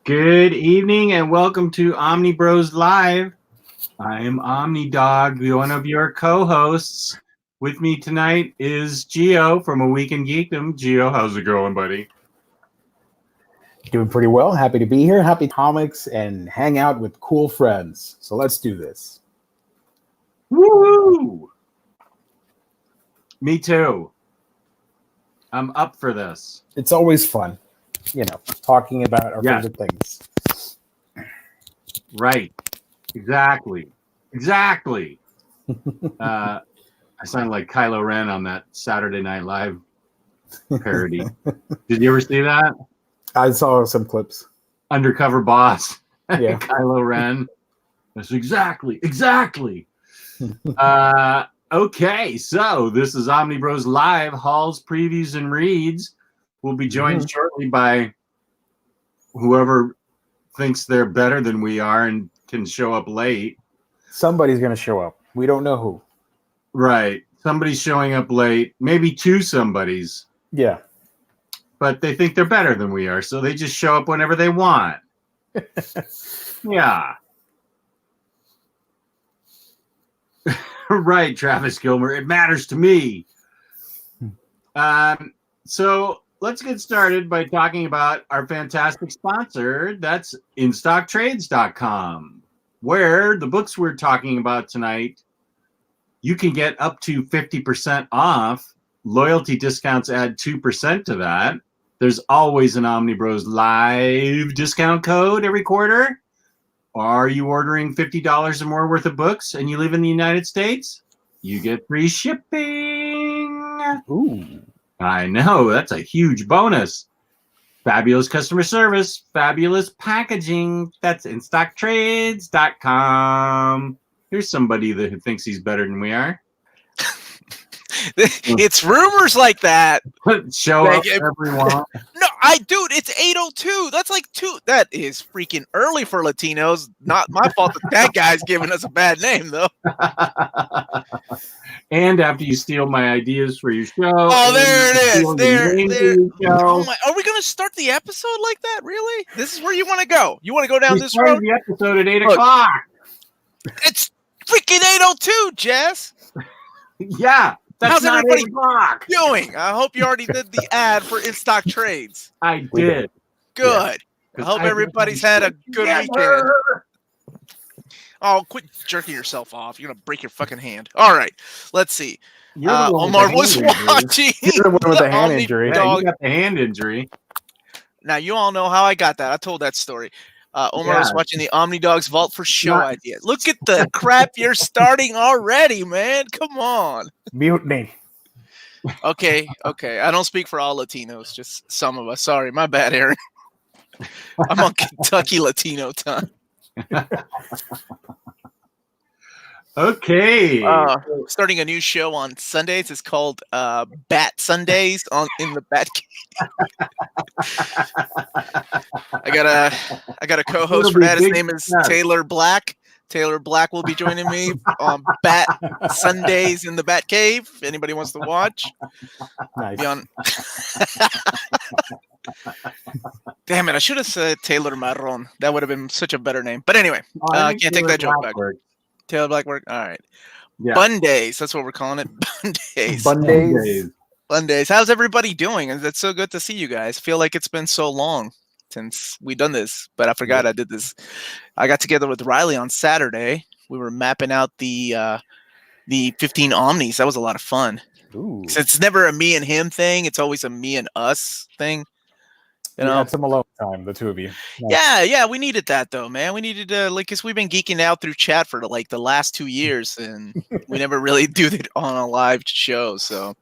Good evening and welcome to Omnibroslive. I am Omnidog, one of your co-hosts. With me tonight is Gio from A Week in Geekdom. Gio, how's it going, buddy? Doing pretty well. Happy to be here. Happy comics and hang out with cool friends. So let's do this. Woo! Me too. I'm up for this. It's always fun, talking about our favorite things. Right. Exactly. I sound like Kylo Ren on that Saturday Night Live parody. Did you ever see that? I saw some clips. Undercover boss. Yeah. Kylo Ren. That's exactly. Okay, so this is Omnibros Live, hauls, previews, and reads. We'll be joined shortly by whoever thinks they're better than we are and can show up late. Somebody's going to show up. We don't know who. Right. Somebody's showing up late. Maybe two somebodies. Yeah. But they think they're better than we are, so they just show up whenever they want. Yeah. Right, Travis Gilmer. It matters to me. So let's get started by talking about our fantastic sponsor. That's InStockTrades.com, where the books we're talking about tonight, you can get up to 50% off. Loyalty discounts add 2% to that. There's always an Omnibros Live discount code every quarter. Are you ordering $50 or more worth of books and you live in the United States? You get free shipping. Ooh. I know, that's a huge bonus. Fabulous customer service, fabulous packaging. That's InStockTrades.com. Here's somebody who thinks he's better than we are. It's rumors like that. Show up, everyone. No, dude, it's 8:02. That's like that is freaking early for Latinos. Not my fault that guy's giving us a bad name, though. And after you steal my ideas for your show. Oh, there it is. There. Oh my, are we going to start the episode like that, really? This is where you want to go? You want to go down this road? The episode at 8 o'clock. It's freaking 8:02, Jess. Yeah. How's everybody doing? I hope you already did the ad for In Stock Trades. I did. Good. Yeah. I hope everybody's had a good weekend. Oh, quit jerking yourself off. You're going to break your fucking hand. All right. Let's see. Omar was watching. You're the one with the hand injury. Yeah, you got the hand injury. Now, you all know how I got that. I told that story. Omar was watching the Omnidog's Vault for Show idea. Look at the crap you're starting already, man. Come on. Mutiny. Okay. I don't speak for all Latinos, just some of us. Sorry, my bad, Aaron. I'm on Kentucky Latino time. Okay. Starting a new show on Sundays. It's called Bat Sundays in the Bat Cave. I got a co-host for that. His name is Taylor Black. Taylor Black will be joining me on Bat Sundays in the Bat Cave. If anybody wants to watch. Nice. Damn it! I should have said Taylor Marron. That would have been such a better name. But anyway, I can't take that joke back. Taylor Blackwork. All right. Yeah. Bundays. That's what we're calling it. Bundays. How's everybody doing? It's so good to see you guys. Feel like it's been so long since we done this, but I forgot I did this. I got together with Ryley on Saturday. We were mapping out the 15 Omnis. That was a lot of fun. Ooh. It's never a me and him thing. It's always a me and us thing. You know, had some alone time, the two of you. Nice. Yeah, we needed that though, man. We needed because we've been geeking out through chat for like the last 2 years, and we never really do it on a live show. So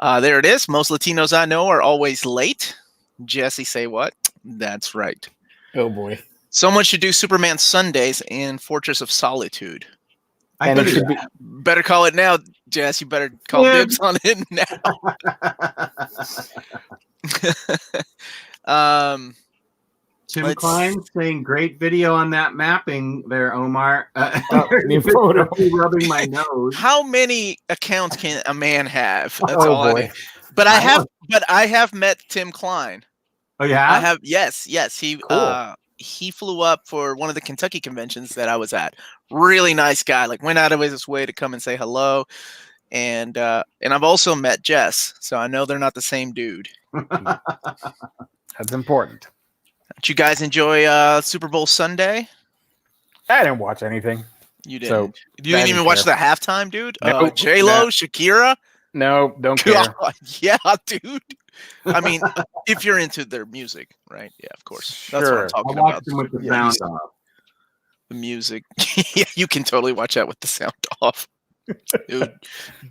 there it is. Most Latinos I know are always late. Jesse, say what? That's right. Oh boy. Someone should do Superman Sundays and Fortress of Solitude. And it should be better call it now, Jess. You better call dibs on it now. Tim Klein saying great video on that mapping there, Omar. Photo. Rubbing my nose. How many accounts can a man have? That's all boy. But I have met Tim Klein. Oh, yeah? I have. Yes. Cool. He flew up for one of the Kentucky conventions that I was at. Really nice guy. Like went out of his way to come and say hello. And I've also met Jess, so I know they're not the same dude. That's important. Did you guys enjoy Super Bowl Sunday? I didn't watch anything. You didn't. So, You didn't even watch the halftime, dude? Nope. J-Lo, Shakira? No, don't care. God, yeah, dude. I mean, if you're into their music, right? Yeah, of course. That's what I'm Sure. I talking watched about. them with the Yeah, sound off. The music. Yeah, you can totally watch that with the sound off. Dude.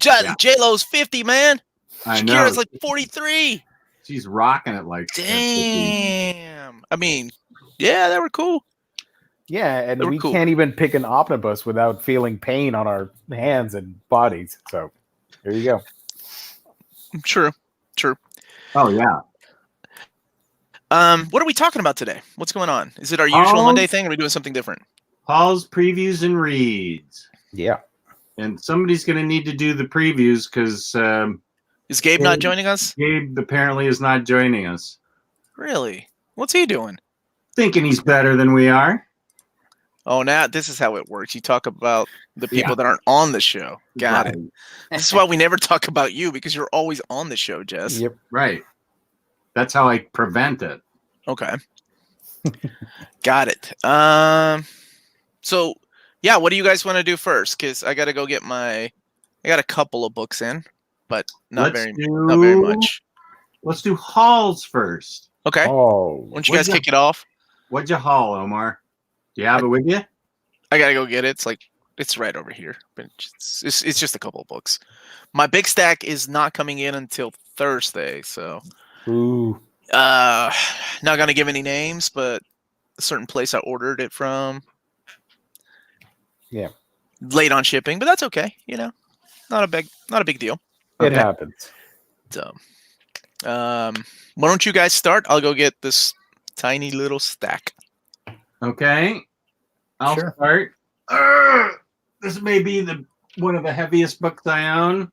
Yeah. J-Lo's 50, man. I know. Shakira's like 43. She's rocking it like Damn. I mean, yeah, they were cool. Yeah, and They were we cool. can't even pick an omnibus without feeling pain on our hands and bodies. So there you go. True. Oh, yeah. What are we talking about today? What's going on? Is it our usual Monday thing, or are we doing something different? Paul's previews and reads. Yeah. And somebody's going to need to do the previews because Is Gabe not joining us? Gabe apparently is not joining us. Really? What's he doing? Thinking he's better than we are. Oh, now this is how it works. You talk about the people that aren't on the show. Got it. This is why we never talk about you, because you're always on the show, Jess. Yep. Right. That's how I prevent it. Okay. Got it. So yeah, what do you guys want to do first? Because I gotta go get I got a couple of books in, but not very much. Let's do hauls first. Okay. Oh. Why don't you guys kick it off? What'd you haul, Omar? Do you have it with you? I gotta go get it. It's right over here. But it's just a couple of books. My big stack is not coming in until Thursday, so Ooh. not gonna give any names, but a certain place I ordered it from. Yeah. Late on shipping, but that's okay. You know, not a big deal. It happens. So, why don't you guys start? I'll go get this tiny little stack. Okay. I'll start. This may be one of the heaviest books I own.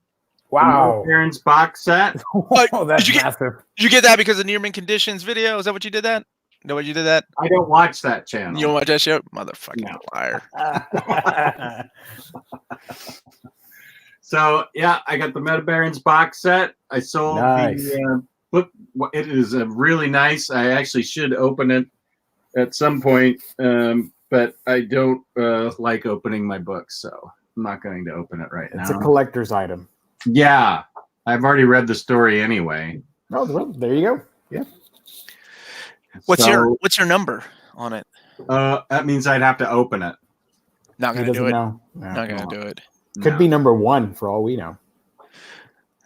Wow. Parents box set. Oh, that's massive. Did you get that because of Nearman Conditions video? Is that what you did that? No, what you did that? I don't watch that channel. You don't watch that show? Motherfucking liar. So, yeah, I got the Meta Barons box set. I sold the book. It is really nice. I actually should open it at some point, but I don't like opening my books, so I'm not going to open it right now. It's a collector's item. Yeah, I've already read the story anyway. Oh, well, there you go. Yeah. What's your number on it? That means I'd have to open it. Not gonna do it. No. Not gonna do it. Could be number 1 for all we know.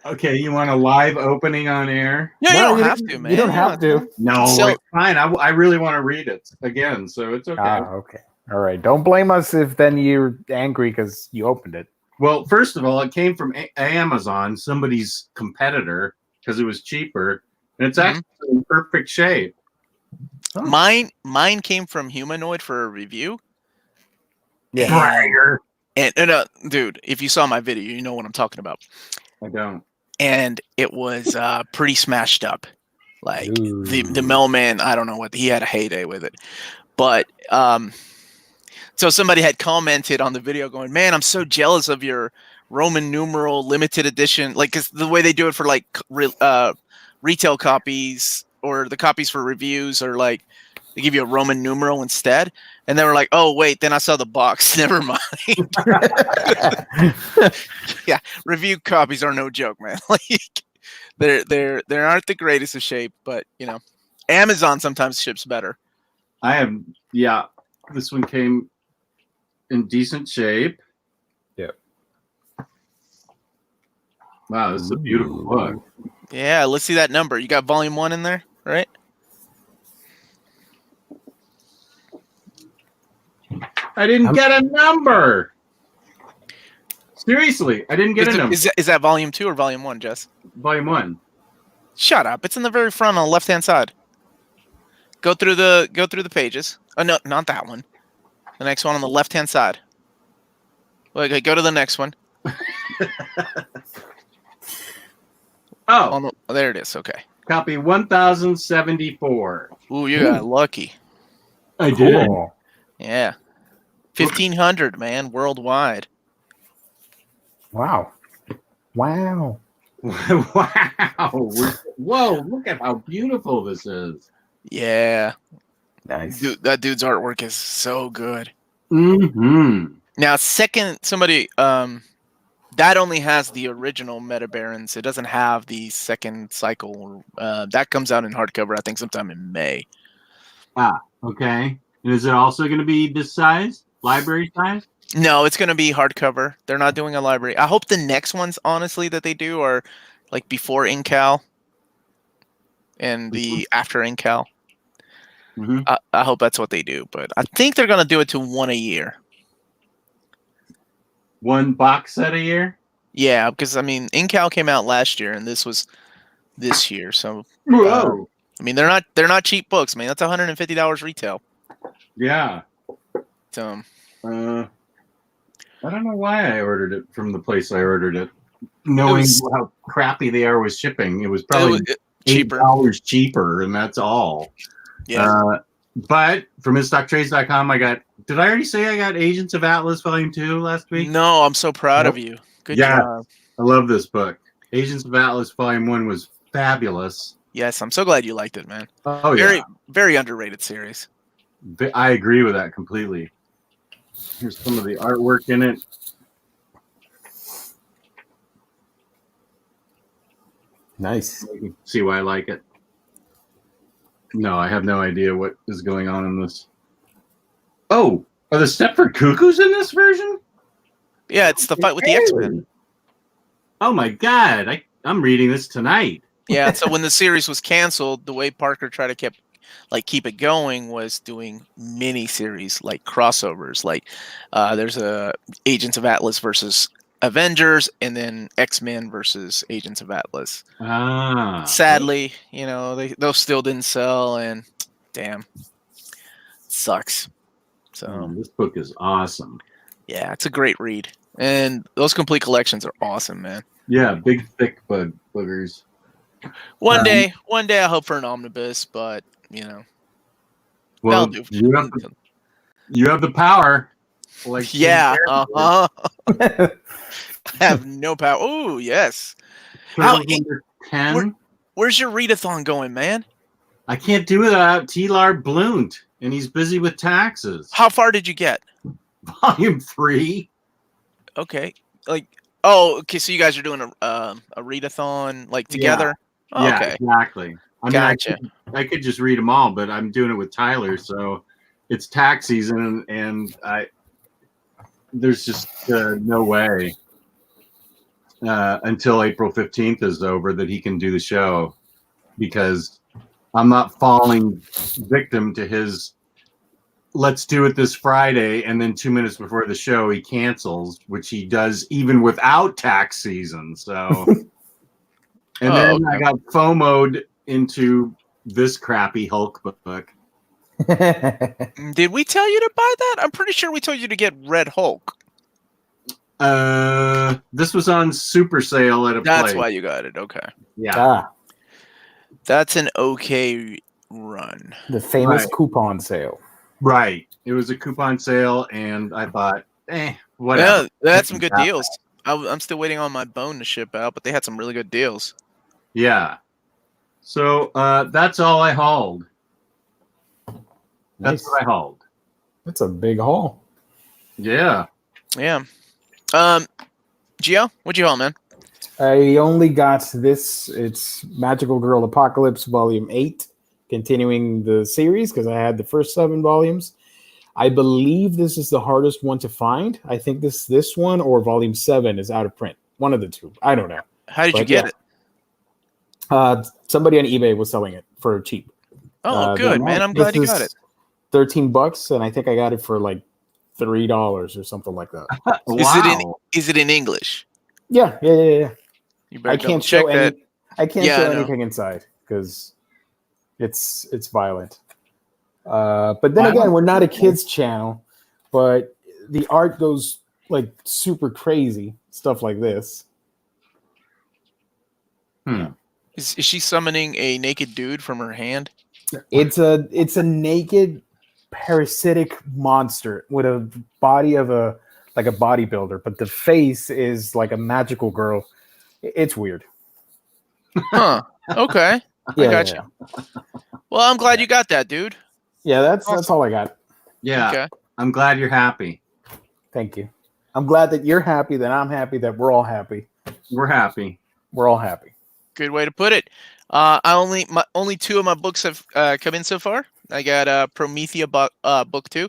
Okay, you want a live opening on air? Yeah, you don't have to, man. You don't have to. No, it's fine. I really want to read it again, so it's okay. Okay. All right. Don't blame us if then you're angry because you opened it. Well, first of all, it came from Amazon, somebody's competitor, because it was cheaper, and it's actually in perfect shape. Oh. Mine came from Humanoid for a review. Yeah. Bragger. And dude, if you saw my video, you know what I'm talking about. I don't. And it was pretty smashed up. Like the mailman, I don't know what, he had a heyday with it. But so somebody had commented on the video going, "Man, I'm so jealous of your Roman numeral limited edition." Like, 'cause the way they do it for like retail copies or the copies for reviews, or like they give you a Roman numeral instead. And they were like, "Oh wait," then I saw the box. Never mind. Yeah, review copies are no joke, man. Like they aren't the greatest of shape, but you know, Amazon sometimes ships better. This one came in decent shape. Yep. Wow, this is a beautiful book. Yeah, let's see that number. You got volume 1 in there, right? I didn't get a number. Seriously, I didn't get a number. Is that volume 2 or volume 1, Jess? Volume 1. Shut up! It's in the very front on the left-hand side. Go through the pages. Oh no, not that one. The next one on the left-hand side. Okay, go to the next one. Oh, there it is. Okay, Copy 1074. Ooh, you got lucky. I did. Cool. Yeah. 1,500, man, worldwide. Wow. Wow. Wow. Whoa, look at how beautiful this is. Yeah. Nice. Dude, that dude's artwork is so good. Mm-hmm. Now, somebody that only has the original Meta Barons. It doesn't have the second cycle. That comes out in hardcover, I think, sometime in May. Ah, okay. And is it also going to be this size? Library size? No, it's going to be hardcover. They're not doing a library. I hope the next ones, honestly, that they do are like before Incal and the after Incal. Mm-hmm. I hope that's what they do, but I think they're going to do it to one a year. One box set a year? Yeah, because I mean, Incal came out last year, and this was this year. So, Whoa. I mean, they're not cheap books, man. That's $150 retail. Yeah. So, I don't know why I ordered it from the place I ordered it, knowing how crappy they are with shipping. It was probably cheaper. $8 cheaper, and that's all. Yeah. But from InStockTrades.com, did I already say I got Agents of Atlas Volume 2 last week? No, I'm so proud of you. Good job. I love this book. Agents of Atlas Volume 1 was fabulous. Yes, I'm so glad you liked it, man. Oh, very, yeah. very underrated series. I agree with that completely. Here's some of the artwork in it. Nice. You can see why I like it. No, I have no idea what is going on in this. Oh, are the Stepford Cuckoos in this version? Yeah, it's the fight with the X-Men. Oh my God, I'm reading this tonight. Yeah, so when the series was canceled, the way Parker tried to keep it going was doing mini series like crossovers. Like there's a Agents of Atlas versus Avengers, and then X-Men versus Agents of Atlas. Sadly, those still didn't sell, and damn, sucks. So this book is awesome. Yeah, it's a great read, and those complete collections are awesome, man. Yeah, big thick boogers. One day, I hope for an omnibus, but well, do. You have the power. Like yeah, I have no power. Oh, yes. Where's your readathon going, man? I can't do it without T-Lar Blunt, and he's busy with taxes. How far did you get? Volume 3. Okay. Okay, so you guys are doing a readathon together? Yeah. Oh, Yeah, okay. exactly. Gotcha. I could just read them all, but I'm doing it with Tyler, so it's tax season, and there's just no way until April 15th is over that he can do the show, because I'm not falling victim to his let's do it this Friday, and then 2 minutes before the show he cancels, which he does even without tax season. So and then okay. I got FOMO'd into this crappy Hulk book. Did we tell you to buy that? I'm pretty sure we told you to get Red Hulk. This was on super sale at a That's place. Why you got it. Okay. Yeah. That's an okay run. The famous coupon sale. Right. It was a coupon sale, and I thought, whatever. Yeah, they had some good deals. I'm still waiting on my bone to ship out, but they had some really good deals. Yeah. So that's all I hauled. That's what I hauled. That's a big haul. Yeah. Yeah. Gio, what'd you haul, man? I only got this. It's Magical Girl Apocalypse Volume 8, continuing the series because I had the first 7 volumes. I believe this is the hardest one to find. I think this one or Volume 7 is out of print. One of the two. I don't know. How did you get it? Somebody on eBay was selling it for cheap. Oh, good, man. I'm glad you got it. $13, and I think I got it for like $3 or something like that. Wow. Is it in English? Yeah. I can't show that. I can't show anything inside because it's violent. But then again, we're not a kids channel, but the art goes like super crazy, stuff like this. Yeah. Is she summoning a naked dude from her hand? It's a naked parasitic monster with a body of a bodybuilder, but the face is like a magical girl. It's weird. Huh. Okay. Yeah, I got you. Well, I'm glad you got that, dude. Yeah, that's all I got. Yeah. Okay. I'm glad you're happy. Thank you. I'm glad that you're happy, that I'm happy, that we're all happy. We're happy. We're all happy. Good way to put it. Only 2 of my books have come in so far. I got Promethea book 2,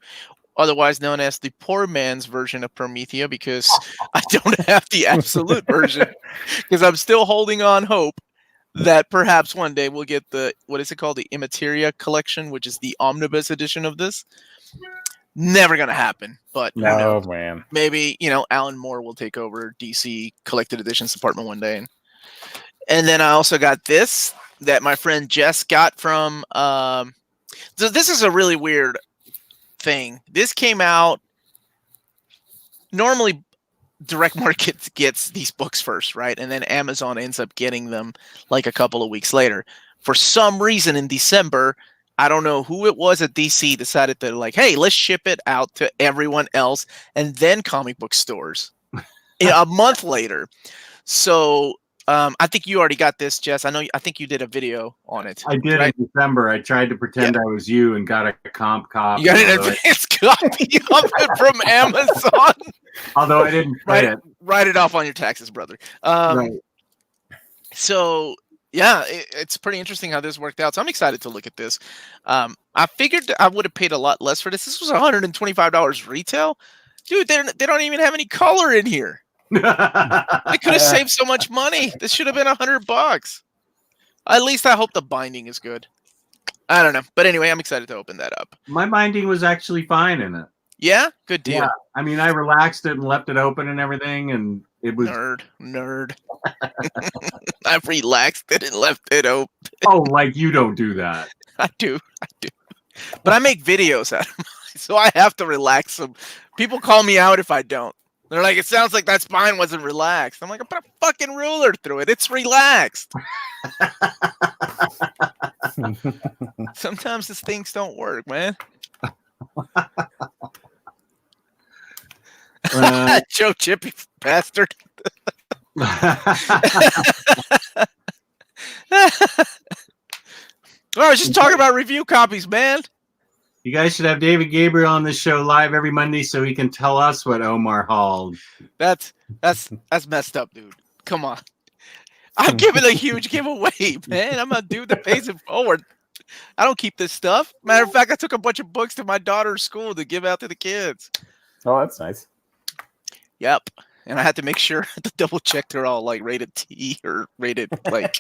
otherwise known as the poor man's version of Promethea, because I don't have the absolute version, because I'm still holding on hope that perhaps one day we'll get the, what is it called, the Immateria collection, which is the omnibus edition of this. Never gonna happen, but who knows? Man. Maybe, Alan Moore will take over DC collected editions department one day. And then I also got this that my friend Jess got from. So this is a really weird thing. This came out. Normally, Direct Market gets these books first, right? And then Amazon ends up getting them like a couple of weeks later. For some reason in December, I don't know who it was at DC decided to like, hey, let's ship it out to everyone else and then comic book stores a month later. So I think you already got this, Jess. I think you did a video on it. I did, right? In December. I tried to pretend I was you and got a comp copy. You got an advanced copy of it from Amazon. Although I didn't write it off on your taxes, brother. Right. So yeah, it's pretty interesting how this worked out. So I'm excited to look at this. I figured I would have paid a lot less for this. This was $125 retail. Dude, they don't even have any color in here. They could have saved so much money. This should have been $100. At least I hope the binding is good. I don't know. But anyway, I'm excited to open that up. My binding was actually fine in it. Yeah? Good deal. Yeah. I mean, I relaxed it and left it open and everything, and it was... Nerd. I relaxed it and left it open. Oh, like you don't do that. I do. But I make videos out of mine, so I have to relax them. People call me out if I don't. They're like, it sounds like that spine wasn't relaxed. I'm like, I put a fucking ruler through it. It's relaxed. Sometimes these things don't work, man. Joe Chippy bastard. I was just talking about review copies, man. You guys should have David Gabriel on this show live every Monday so he can tell us what Omar hauled. That's messed up, dude. Come on. I'm giving a huge giveaway, man. I'm a dude that pays it forward. I don't keep this stuff. Matter of fact, I took a bunch of books to my daughter's school to give out to the kids. Oh, that's nice. Yep. And I had to make sure to double check they're all like rated T or rated like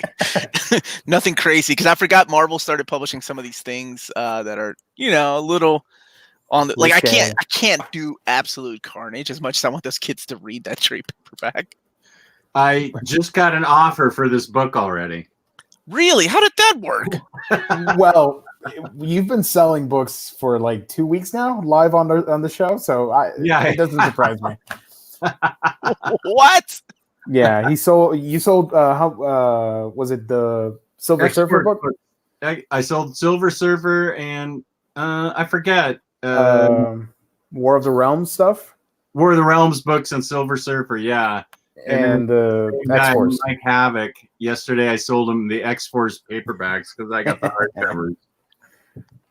nothing crazy. Because I forgot Marvel started publishing some of these things that are, a little on the like I can't do absolute carnage as much as I want those kids to read that trade paperback. I just got an offer for this book already. Really? How did that work? Well, you've been selling books for like 2 weeks now, live on the show, so it doesn't surprise me. What? Yeah, you sold how was it the Silver Surfer book? I sold Silver Surfer and I forget War of the Realms stuff. War of the Realms books and Silver Surfer, yeah. And X-Force. Mike Havoc. Yesterday I sold him the X-Force paperbacks because I got the hardcovers.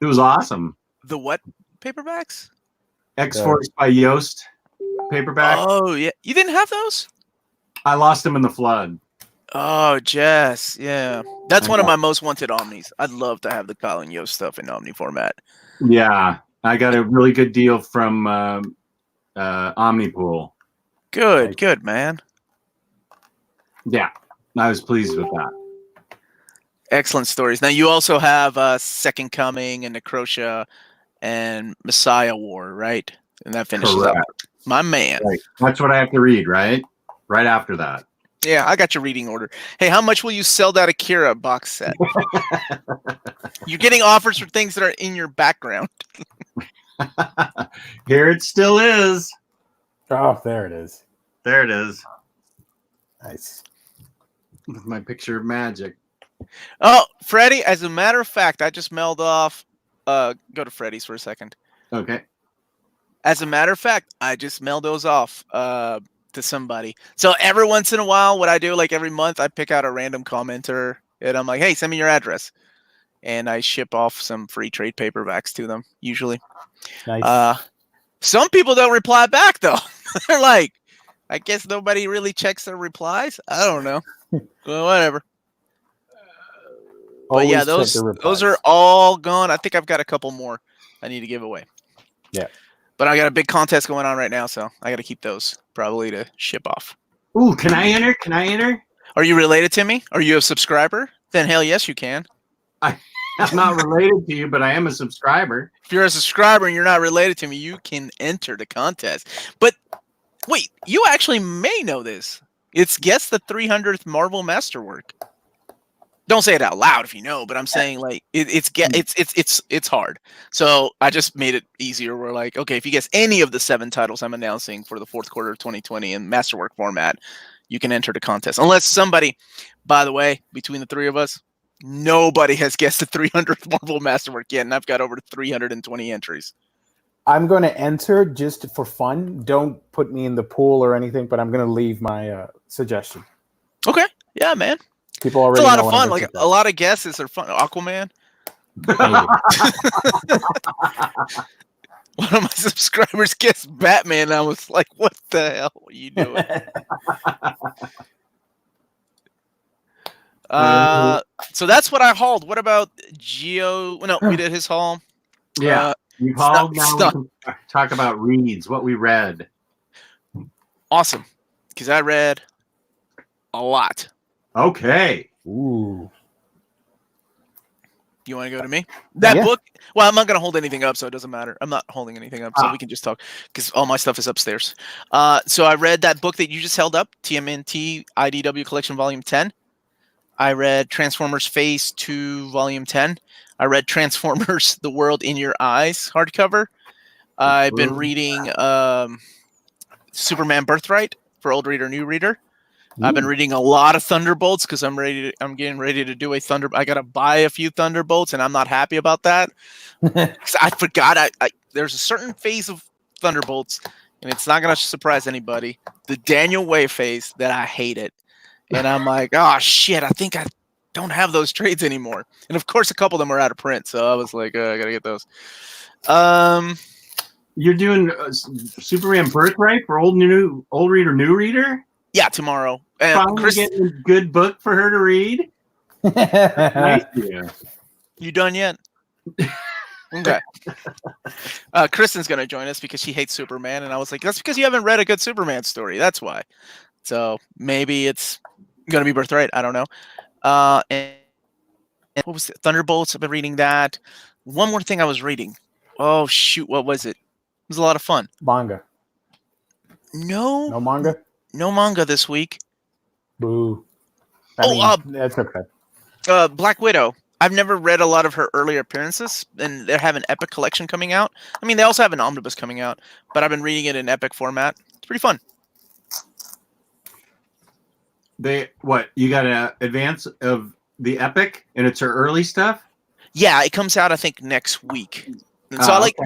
It was awesome. The what paperbacks? X-Force by Yost paperback. Oh, yeah. You didn't have those? I lost them in the flood. Oh, Jess. Yeah. That's one of my most wanted Omnis. I'd love to have the Colin Yost stuff in Omni format. Yeah. I got a really good deal from Omnipool. Good, man. Yeah. I was pleased with that. Excellent stories. Now, you also have Second Coming and Necrotia and Messiah War, right? And that finishes up. My man. Right. That's what I have to read, right? Right after that. Yeah, I got your reading order. Hey, how much will you sell that Akira box set? You're getting offers for things that are in your background. Here it still is. Oh, there it is. There it is. Nice. With my picture of magic. Oh, Freddie, as a matter of fact, I just mailed off. Go to Freddie's for a second. Okay. As a matter of fact, I just mailed those off to somebody. So every once in a while, what I do, like every month, I pick out a random commenter and I'm like, hey, send me your address. And I ship off some free trade paperbacks to them, usually. Nice. Some people don't reply back, though. They're like, I guess nobody really checks their replies. I don't know. Well, whatever. But yeah, those are all gone. I think I've got a couple more I need to give away. Yeah. But I got a big contest going on right now, so I got to keep those probably to ship off. Ooh, can I enter? Can I enter? Are you related to me? Are you a subscriber? Then hell yes, you can. I'm not related to you, but I am a subscriber. If you're a subscriber and you're not related to me, you can enter the contest. But wait, you actually may know this. It's guess the 300th Marvel Masterwork. Don't say it out loud if you know, but I'm saying like it's hard. So I just made it easier. We're like, okay, if you guess any of the 7 titles I'm announcing for the fourth quarter of 2020 in Masterwork format, you can enter the contest. Unless somebody, by the way, between the 3 of us, nobody has guessed the 300th Marvel Masterwork yet, and I've got over 320 entries. I'm going to enter just for fun. Don't put me in the pool or anything, but I'm going to leave my suggestion. Okay. Yeah, man. People already it's a lot know of fun. Like a lot of guesses are fun. Aquaman. One of my subscribers guessed Batman. And I was like, what the hell are you doing? So that's what I hauled. What about Geo? No, we did his haul. Yeah, you hauled. Now we can talk about reads, what we read. Awesome, because I read a lot. Okay. Ooh. You want to go to me? That book? Well, I'm not going to hold anything up, so it doesn't matter. I'm not holding anything up, so we can just talk, because all my stuff is upstairs. So I read that book that you just held up, TMNT IDW Collection Volume 10. I read Transformers Phase 2 Volume 10. I read Transformers The World in Your Eyes hardcover. I've been reading Superman Birthright for old reader, new reader. Ooh. I've been reading a lot of Thunderbolts because I'm getting ready to do a I got to buy a few Thunderbolts, and I'm not happy about that. I forgot there's a certain phase of Thunderbolts, and it's not going to surprise anybody. The Daniel Way phase that I hate it. And I'm like, oh, shit, I think I don't have those trades anymore. And, of course, a couple of them are out of print, so I was like, I got to get those. You're doing Superman Birthright for old reader, new reader? Yeah, tomorrow. Finally getting a good book for her to read? Nice. Yeah. You done yet? Okay. Kristan's going to join us because she hates Superman. And I was like, that's because you haven't read a good Superman story. That's why. So maybe it's going to be Birthright. I don't know. And what was it? Thunderbolts. I've been reading that. One more thing I was reading. Oh, shoot. What was it? It was a lot of fun. Manga. No manga? No manga this week. Boo. That's okay. Black Widow. I've never read a lot of her earlier appearances, and they have an Epic collection coming out. I mean, they also have an Omnibus coming out, but I've been reading it in Epic format. It's pretty fun. You got an advance of the Epic, and it's her early stuff? Yeah, it comes out, I think, next week. And so I like,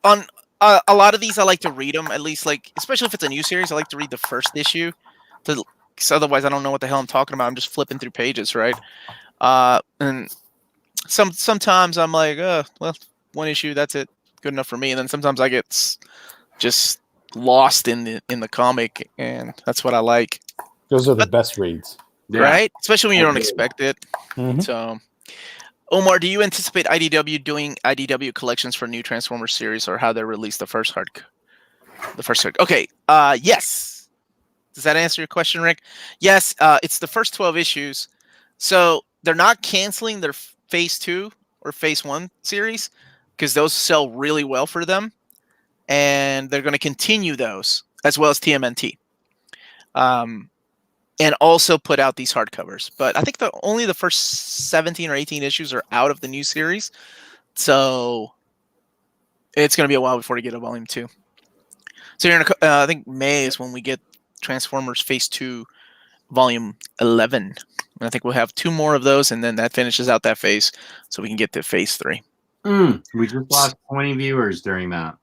on a lot of these, I like to read them, at least, like, especially if it's a new series, I like to read the first issue, because otherwise I don't know what the hell I'm talking about. I'm just flipping through pages, right? And sometimes I'm like, well, one issue, that's it, good enough for me. And then sometimes I get just lost in the comic, and that's what I like. Those are the best reads, right? Especially when you don't expect it. Mm-hmm. So, Omar, do you anticipate IDW doing IDW collections for new Transformers series, or how they release the first hard? Okay. Yes. Does that answer your question, Rick? Yes. It's the first 12 issues, so they're not canceling their Phase 2 or Phase 1 series because those sell really well for them, and they're going to continue those as well as TMNT. And also put out these hardcovers. But I think only the first 17 or 18 issues are out of the new series. So it's going to be a while before we get a volume 2. So I think May is when we get Transformers Phase 2 volume 11. And I think we'll have 2 more of those, and then that finishes out that phase, so we can get to phase 3. We just lost 20 viewers during that.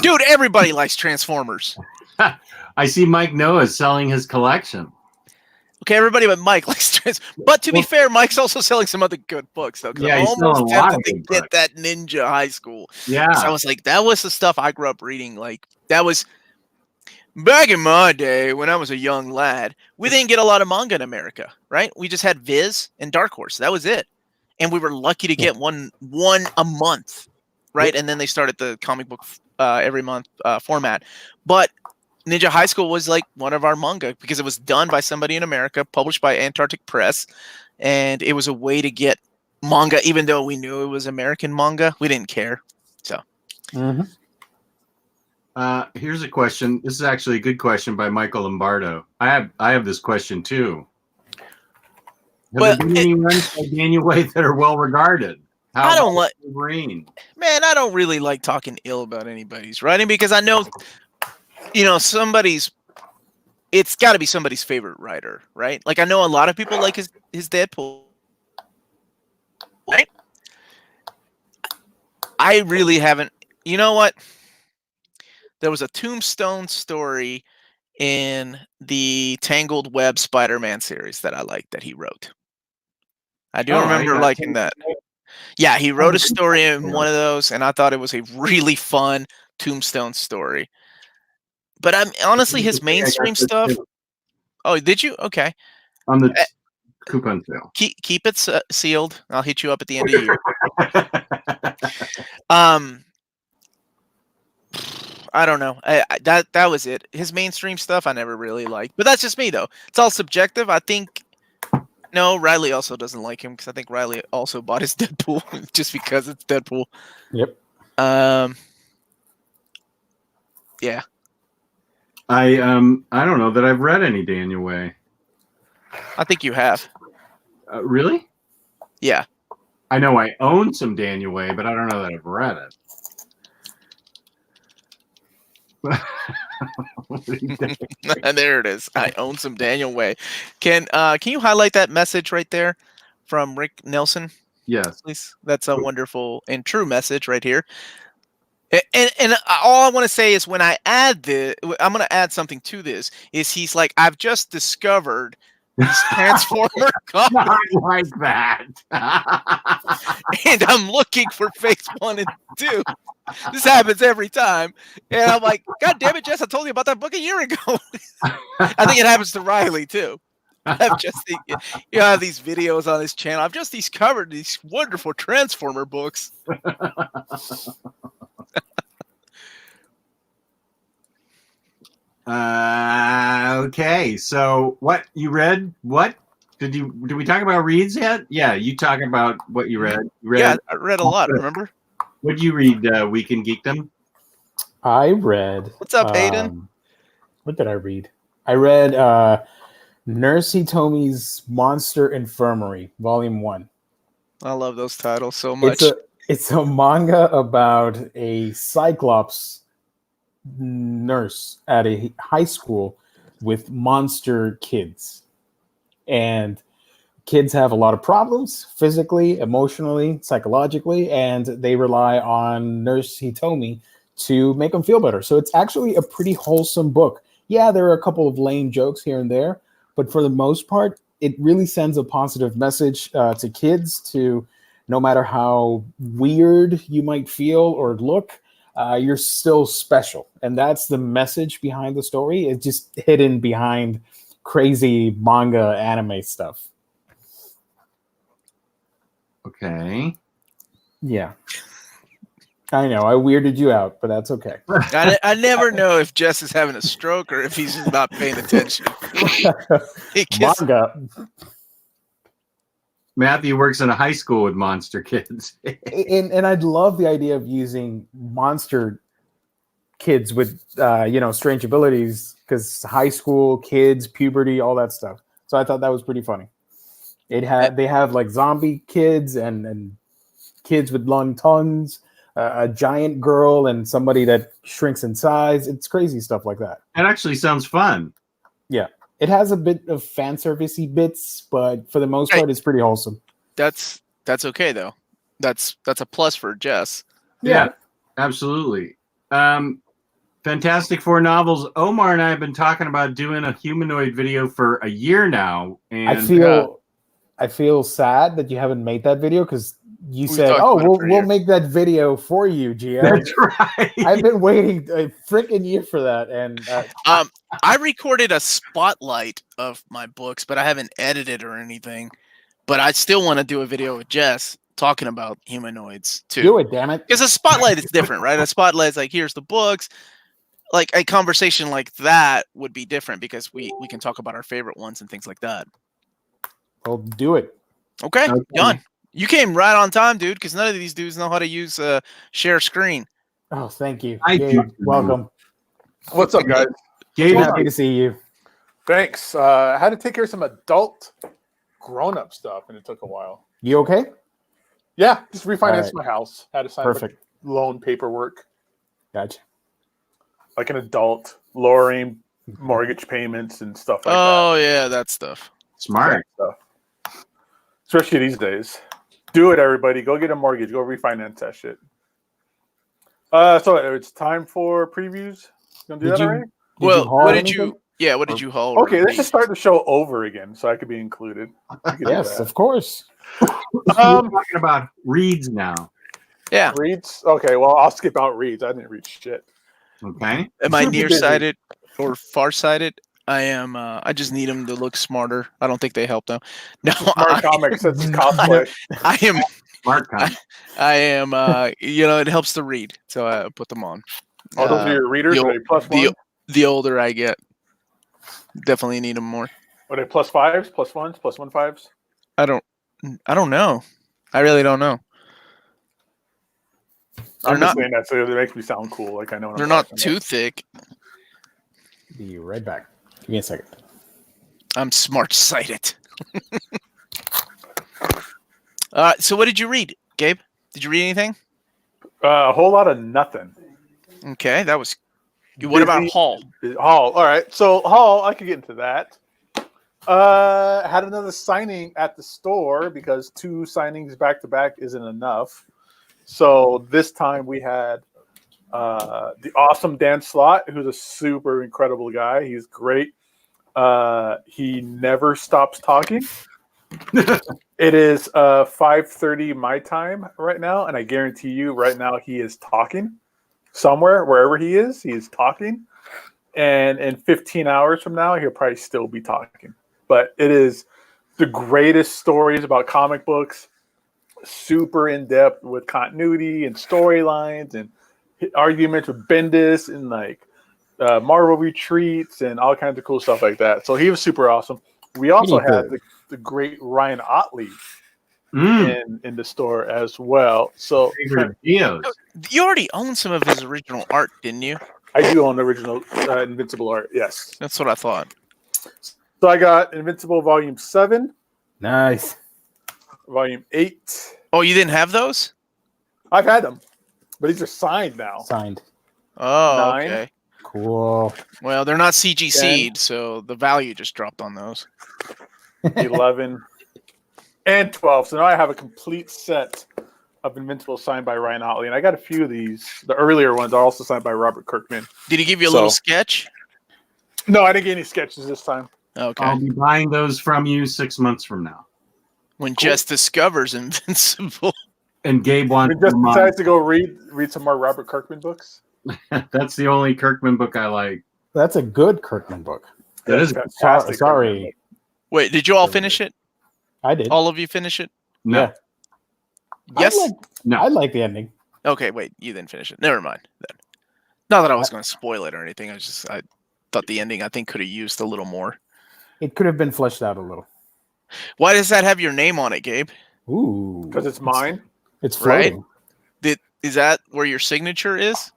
Dude, everybody likes Transformers. I see Mike Noah selling his collection. Okay, everybody but Mike likes Transformers. But to be fair, Mike's also selling some other good books, though. Yeah, I'm he's selling almost a lot tempted of to good get books. that Ninja High School. Yeah. I was like, that was the stuff I grew up reading. Like, that was back in my day when I was a young lad. We didn't get a lot of manga in America, right? We just had Viz and Dark Horse. That was it. And we were lucky to get one a month, right? And then they started the comic book every month format. But Ninja High School was like one of our manga because it was done by somebody in America, published by Antarctic Press, and it was a way to get manga, even though we knew it was American manga. We didn't care. So, here's a question. This is actually a good question by Michael Lombardo. I have this question too. Have there been any runs by Daniel Way that are well regarded? I don't like Wolverine. Man, I don't really like talking ill about anybody's writing because I know, it's got to be somebody's favorite writer, right? Like, I know a lot of people like his Deadpool, right? I really haven't. You know what? There was a Tombstone story in the Tangled Web Spider-Man series that I liked that he wrote. I do remember liking that. Yeah, he wrote a story in one of those, and I thought it was a really fun Tombstone story. But honestly, his mainstream stuff. Oh, did you? Okay. On the coupon sale. Keep it sealed. I'll hit you up at the end of the year. I don't know. That was it. His mainstream stuff I never really liked. But that's just me, though. It's all subjective. I think. No, Ryley also doesn't like him because I think Ryley also bought his Deadpool just because it's Deadpool. Yep. Yeah. I don't know that I've read any Daniel Way. I think you have. Really? Yeah. I know I own some Daniel Way, but I don't know that I've read it. And there it is. I own some Daniel Way. Can you highlight that message right there from Rick Nelson? Yes, please. That's a wonderful and true message right here. And all I want to say is when I add this, I'm going to add something to this. Is he's like, I've just discovered these Transformer comics. I like that. And I'm looking for phase 1 and 2. This happens every time. And I'm like, God damn it, Jess, I told you about that book a year ago. I think it happens to Ryley, too. I've just, have these videos on his channel. I've just discovered these wonderful Transformer books. Okay, so what you read? What did we talk about reads yet? Yeah, you talk about what you read. Yeah, I read a lot. Remember? What did you read? Week in Geekdom. I read. What's up, Hayden? What did I read? I read Nurse Hitomi's Monster Infirmary, Volume 1. I love those titles so much. It's a manga about a Cyclops nurse at a high school with monster kids. And kids have a lot of problems physically, emotionally, psychologically, and they rely on Nurse Hitomi to make them feel better. So it's actually a pretty wholesome book. Yeah, there are a couple of lame jokes here and there, but for the most part, it really sends a positive message to kids to no matter how weird you might feel or look, you're still special. And that's the message behind the story. It's just hidden behind crazy manga anime stuff. Okay. Yeah. I know, I weirded you out, but that's okay. I never know if Jess is having a stroke or if he's just not paying attention. Manga. Matthew works in a high school with monster kids. and I'd love the idea of using monster kids with strange abilities, because high school kids, puberty, all that stuff. So I thought that was pretty funny. They have like zombie kids and kids with long tongues, a giant girl and somebody that shrinks in size. It's crazy stuff like that. That actually sounds fun. Yeah. It has a bit of fan servicey bits, but for the most part, it's pretty wholesome. That's okay though. That's a plus for Jess. Yeah, absolutely. Fantastic Four novels. Omar and I have been talking about doing a humanoid video for a year now, and I feel sad that you haven't made that video because you said, talked "Oh, about it for a we'll year." make that video for you, Gio." that's right. I've been waiting a freaking year for that, and I recorded a spotlight of my books, but I haven't edited or anything. But I still want to do a video with Jess talking about humanoids too. do it, damn it! Because a spotlight is different, right? A spotlight is like, here's the books. Like a conversation like that would be different because we can talk about our favorite ones and things like that. Well, do it. Okay, done. You came right on time, dude, because none of these dudes know how to use share screen. Oh, thank you. I Gabe, do. welcome. What's up, guys? Gabe, Happy to see you. Thanks. I had to take care of some adult grown-up stuff, and it took a while. You okay? Yeah, just refinanced right. my house. Had to sign Perfect. loan paperwork. Gotcha. Like an adult, lowering mortgage payments and stuff like that. Oh yeah, that stuff. smart. Stuff. Especially these days. Do it, everybody. Go get a mortgage. Go refinance that shit. So it's time for previews. You gonna do Did that you- already? Well, haul what did anything? you? Yeah, what did you haul? Okay, let's just start the show over again so I could be included. You can do Yes, that. of course. We're talking about reads now. Yeah. Reads? Okay, well, I'll skip out reads. I didn't read shit. Okay. Am I Super busy. nearsighted or farsighted? I am. I just need them to look smarter. I don't think they help though. No, Smart Comics says it's cosplay. I am. Smart con. I am. It helps to read, so I put them on. Oh, those are your readers? the Are they plus the- one? The older I get, definitely need them more. Are they plus fives, plus ones, plus 1.5s? I don't know. I really don't know. I'm They're just not. saying that so it makes me sound cool. Like I know what They're I'm not talking too about. thick. Be right back. Give me a second. I'm smart sighted. So what did you read, Gabe? Did you read anything? A whole lot of nothing. Okay, that was. What about Busy- Hall? Hall. All right. So Hall, I could get into that. Had another signing at the store because 2 signings back to back isn't enough. So this time we had the awesome Dan Slott, who's a super incredible guy. He's great. He never stops talking. It is 5:30 my time right now, and I guarantee you right now he is talking somewhere, wherever he is talking. And in 15 hours from now, he'll probably still be talking. But it is the greatest stories about comic books, super in-depth with continuity and storylines and arguments with Bendis and like Marvel retreats and all kinds of cool stuff like that. So he was super awesome. We also had the great Ryan Otley in the store as well. So Favorite Geos. You already own some of his original art, didn't you? I do own the original Invincible art. Yes. That's what I thought. So I got Invincible Volume 7, Nice. Volume 8. Oh, you didn't have those? I've had them, but these are signed now. Signed. Oh, 9. okay. Cool. Well, they're not CGC'd, so the value just dropped on those. 11 and 12. So now I have a complete set of Invincible signed by Ryan Otley. And I got a few of these. The earlier ones are also signed by Robert Kirkman. Did he give you a So- little sketch? No, I didn't get any sketches this time. Okay. I'll be buying those from you 6 months from now. When Jess discovers Invincible. And Gabe We wants just them on. decided to go read some more Robert Kirkman books. That's the only Kirkman book I like. That's a good Kirkman book. That is fantastic. Sorry. Wait, did you all finish it? I did. All of you finish it? no, Yeah. Yes? no. I like the ending. Okay, wait, you didn't finish it. Never mind then. Not that I was going to spoil it or anything. I thought the ending I think could have used a little more. It could have been fleshed out a little. Why does that have your name on it, Gabe? Ooh. Because it's mine. It's Right? floating. Is that where your signature is?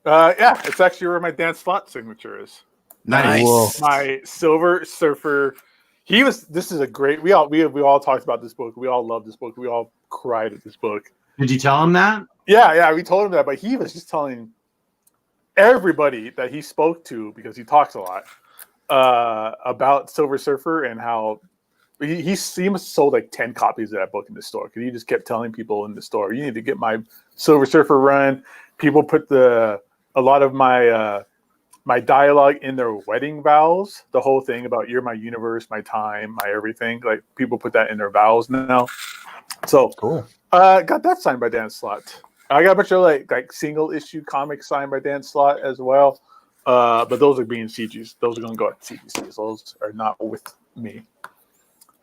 Yeah, it's actually where my Dan Slott signature is. Nice. Whoa. My Silver Surfer. This is a great. We all talked about this book. We all love this book. We all cried at this book. Did you tell him that? Yeah, we told him that, but he was just telling everybody that he spoke to because he talks a lot. about Silver Surfer and how he must have sold like 10 copies of that book in the store because he just kept telling people in the store, you need to get my Silver Surfer run. People put a lot of my my dialogue in their wedding vows, the whole thing about you're my universe, my time, my everything. Like people put that in their vows now. So Cool. Got that signed by Dan Slott. I got a bunch of like single issue comics signed by Dan Slott as well. But those are being CGs. Those are going to go at CGCs. Those are not with me.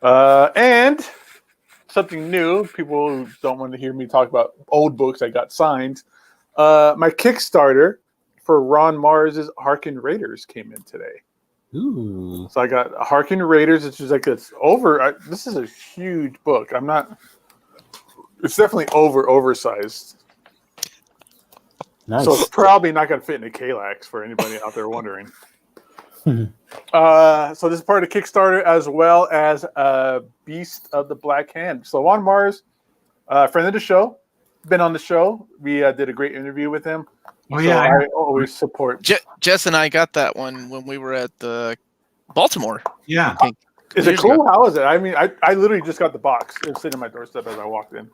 And something new. People who don't want to hear me talk about old books I got signed. My Kickstarter for Ron Mars's Harkin Raiders came in today. Ooh. So I got Harkin Raiders, which is like this this is a huge book. It's definitely oversized. Nice. So it's probably not going to fit in a Kallax for anybody out there wondering. So this is part of Kickstarter as well as Beast of the Black Hand. So Ron Mars, friend of the show, been on the show. We did a great interview with him. Oh, yeah. I always support. Jess and I got that one when we were at the Baltimore. Yeah. Is it cool? How is it? I mean, I literally just got the box. It was sitting on my doorstep as I walked in.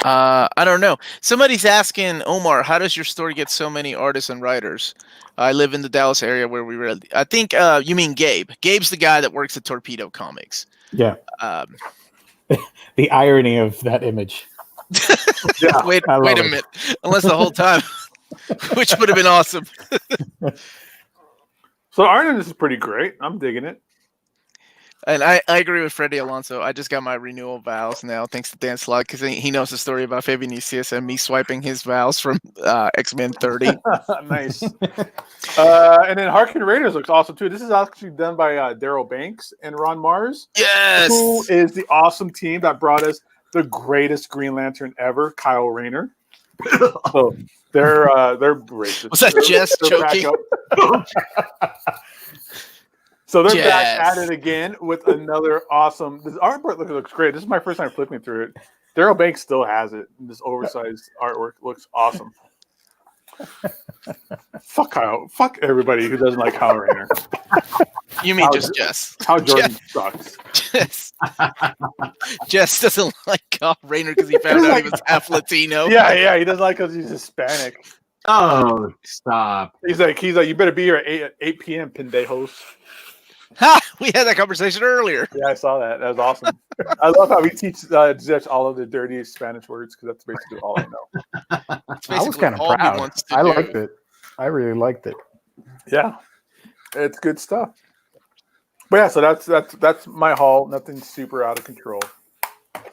I don't know. Somebody's asking Omar, how does your store get so many artists and writers? I live in the Dallas area where we read. I think you mean Gabe. Gabe's the guy that works at Torpedo Comics. Yeah. The irony of that image. Yeah, wait a minute. Unless the whole time, which would have been awesome. So Arnon, this is pretty great. I'm digging it. And I agree with Freddie Alonso. I just got my renewal vows now, thanks to Dan Slott, because he knows the story about Fabian Nicias and me swiping his vows from X-Men 30. Nice. And then Harkin Raiders looks awesome too. This is actually done by Daryl Banks and Ron Mars. Yes. Who is the awesome team that brought us the greatest Green Lantern ever, Kyle Rayner. So they're great. Was that Jess choking? So they're back at it again with another awesome. This artwork looks great. This is my first time flipping through it. Daryl Banks still has it. This oversized artwork looks awesome. Fuck Kyle. Fuck everybody who doesn't like Kyle Rayner. You mean just Jess? How Jordan sucks. Jess doesn't like Kyle Rayner because he found out he was half Latino. Yeah, he doesn't like because he's Hispanic. Oh, stop. He's like, you better be here at 8 p.m. Pendejos. Ha! We had that conversation earlier. Yeah, I saw that. That was awesome. I love how we teach Zech all of the dirtiest Spanish words because that's basically all I know. I was kind of proud. I liked it. I really liked it. Yeah, it's good stuff. But yeah, so that's my haul. Nothing super out of control.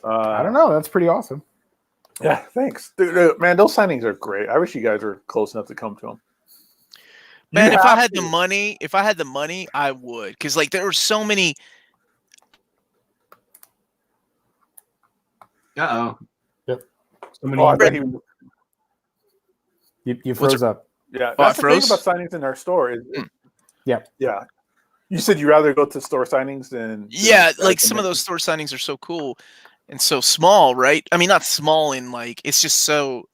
I don't know. That's pretty awesome. Yeah, thanks, dude, man. Those signings are great. I wish you guys were close enough to come to them. Man, if I had the money, I would. Because like there were so many. Uh-oh. Yep. So many. I bet You froze up. Yeah, that's the thing about signings in our store. Yeah. You said you'd rather go to store signings than like some of those store signings are so cool and so small, right? I mean, not small in like it's just so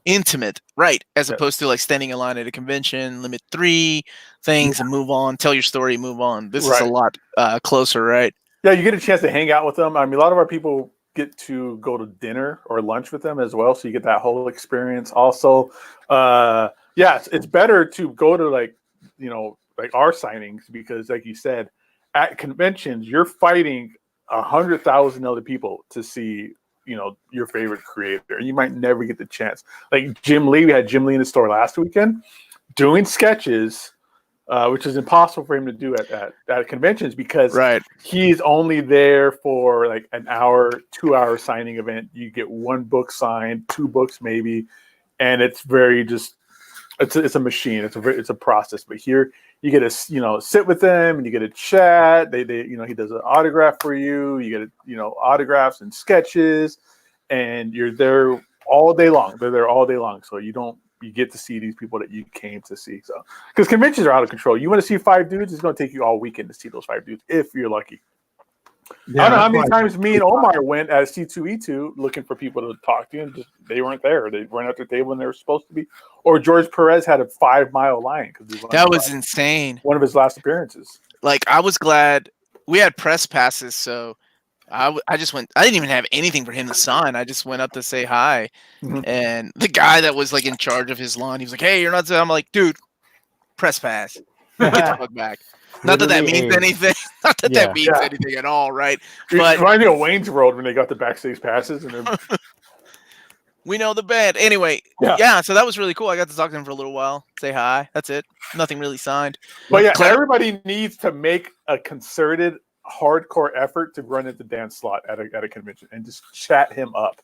intimate, right? As opposed to like standing in line at a convention, limit 3 things and move on, tell your story, move on. This is a lot closer, right? Yeah, you get a chance to hang out with them. I mean, a lot of our people get to go to dinner or lunch with them as well, so you get that whole experience. Also, it's better to go to like our signings because, like you said, at conventions you're fighting 100,000 other people to see your favorite creator. You might never get the chance. Like Jim Lee, we had Jim Lee in the store last weekend doing sketches, which is impossible for him to do at conventions because he's only there for like an hour, 2-hour signing event. You get 1 book signed, 2 books maybe, and it's very it's a machine. It's a process. But here you get to sit with them and you get to chat. They he does an autograph for you. You get autographs and sketches, and you're there all day long. They're there all day long, so you get to see these people that you came to see. So because conventions are out of control. You want to see 5 dudes, it's going to take you all weekend to see those 5 dudes if you're lucky. I don't know how many times me and Omar went at C2E2 looking for people to talk to, and just they weren't there. They weren't at the table when they were supposed to be. Or George Perez had a 5-mile line because that was insane. One of his last appearances. Like, I was glad we had press passes, so I just went. I didn't even have anything for him to sign. I just went up to say hi, and the guy that was like in charge of his line, he was like, "Hey, you're not." I'm like, "Dude, press pass. Get the fuck back." Not that that means anything. Not that that means anything at all, right? But reminded me of Wayne's World when they got the backstage passes, and then we know the band. Anyway, yeah. So that was really cool. I got to talk to him for a little while, say hi. That's it. Nothing really signed. But yeah, everybody needs to make a concerted, hardcore effort to run into Dan Slott at a convention and just chat him up.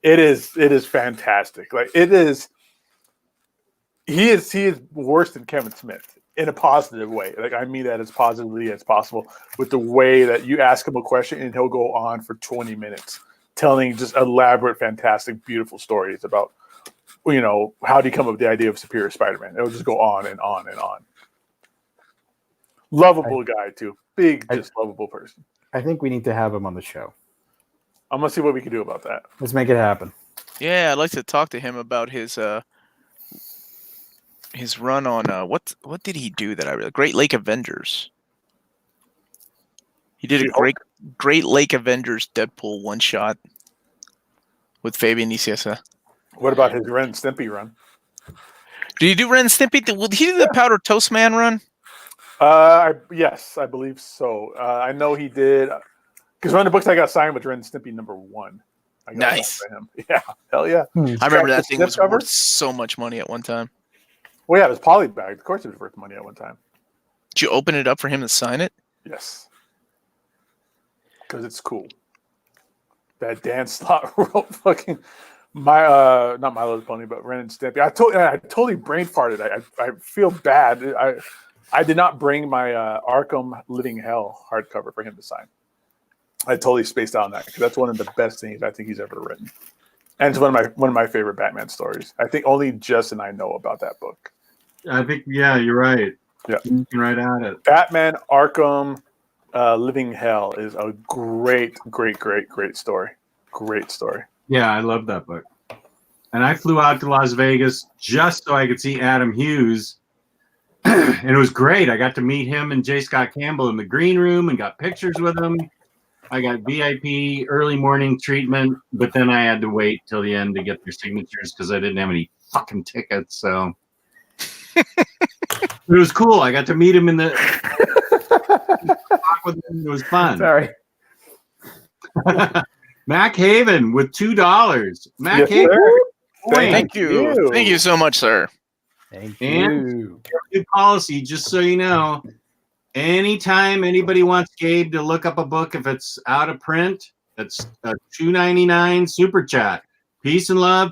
It is fantastic. Like it is. He is worse than Kevin Smith. In a positive way. Like I mean that as positively as possible with the way that you ask him a question and he'll go on for 20 minutes telling just elaborate, fantastic, beautiful stories about, you know, how do you come up with the idea of Superior Spider-Man? It'll just go on and on and on. Lovable guy too. Just lovable person. I think we need to have him on the show. I'm going to see what we can do about that. Let's make it happen. Yeah, I'd like to talk to him about his run on what did he do that I really Great Lake Avengers. He did a Great Lake Avengers Deadpool one shot with Fabian Nicieza. What about his Ren and Stimpy run? Did he do Ren and Stimpy? Did he do the Powder Toast Man run? Yes, I believe so. I know he did because one of the books I got signed with Ren and Stimpy #1. I got nice. Him. Yeah, hell yeah. I remember that thing was worth so much money at one time. Well, yeah, it was polybagged. Of course, it was worth money at one time. Did you open it up for him to sign it? Yes, because it's cool. That Dan Slott wrote fucking not My Little Pony, but Ren and Stimpy. I totally brain farted. I feel bad. I did not bring my Arkham Living Hell hardcover for him to sign. I totally spaced out on that because that's one of the best things I think he's ever written, and it's one of my favorite Batman stories. I think only Jess and I know about that book. I think, yeah, you're right. Yeah, you can write at it. Batman Arkham Living Hell is a great story. Great story. Yeah, I love that book. And I flew out to Las Vegas just so I could see Adam Hughes. And it was great. I got to meet him and J. Scott Campbell in the green room and got pictures with him. I got VIP early morning treatment, but then I had to wait till the end to get their signatures because I didn't have any fucking tickets. So it was cool. I got to meet him in the talk with him. It was fun. Sorry. Mac Haven with $2. Mac Yes, Haven. sir. Thank you. Thank you so much, sir. Thank And you. new policy, just so you know, anytime anybody wants Gabe to look up a book, if it's out of print, that's a $2.99 super chat. Peace and love,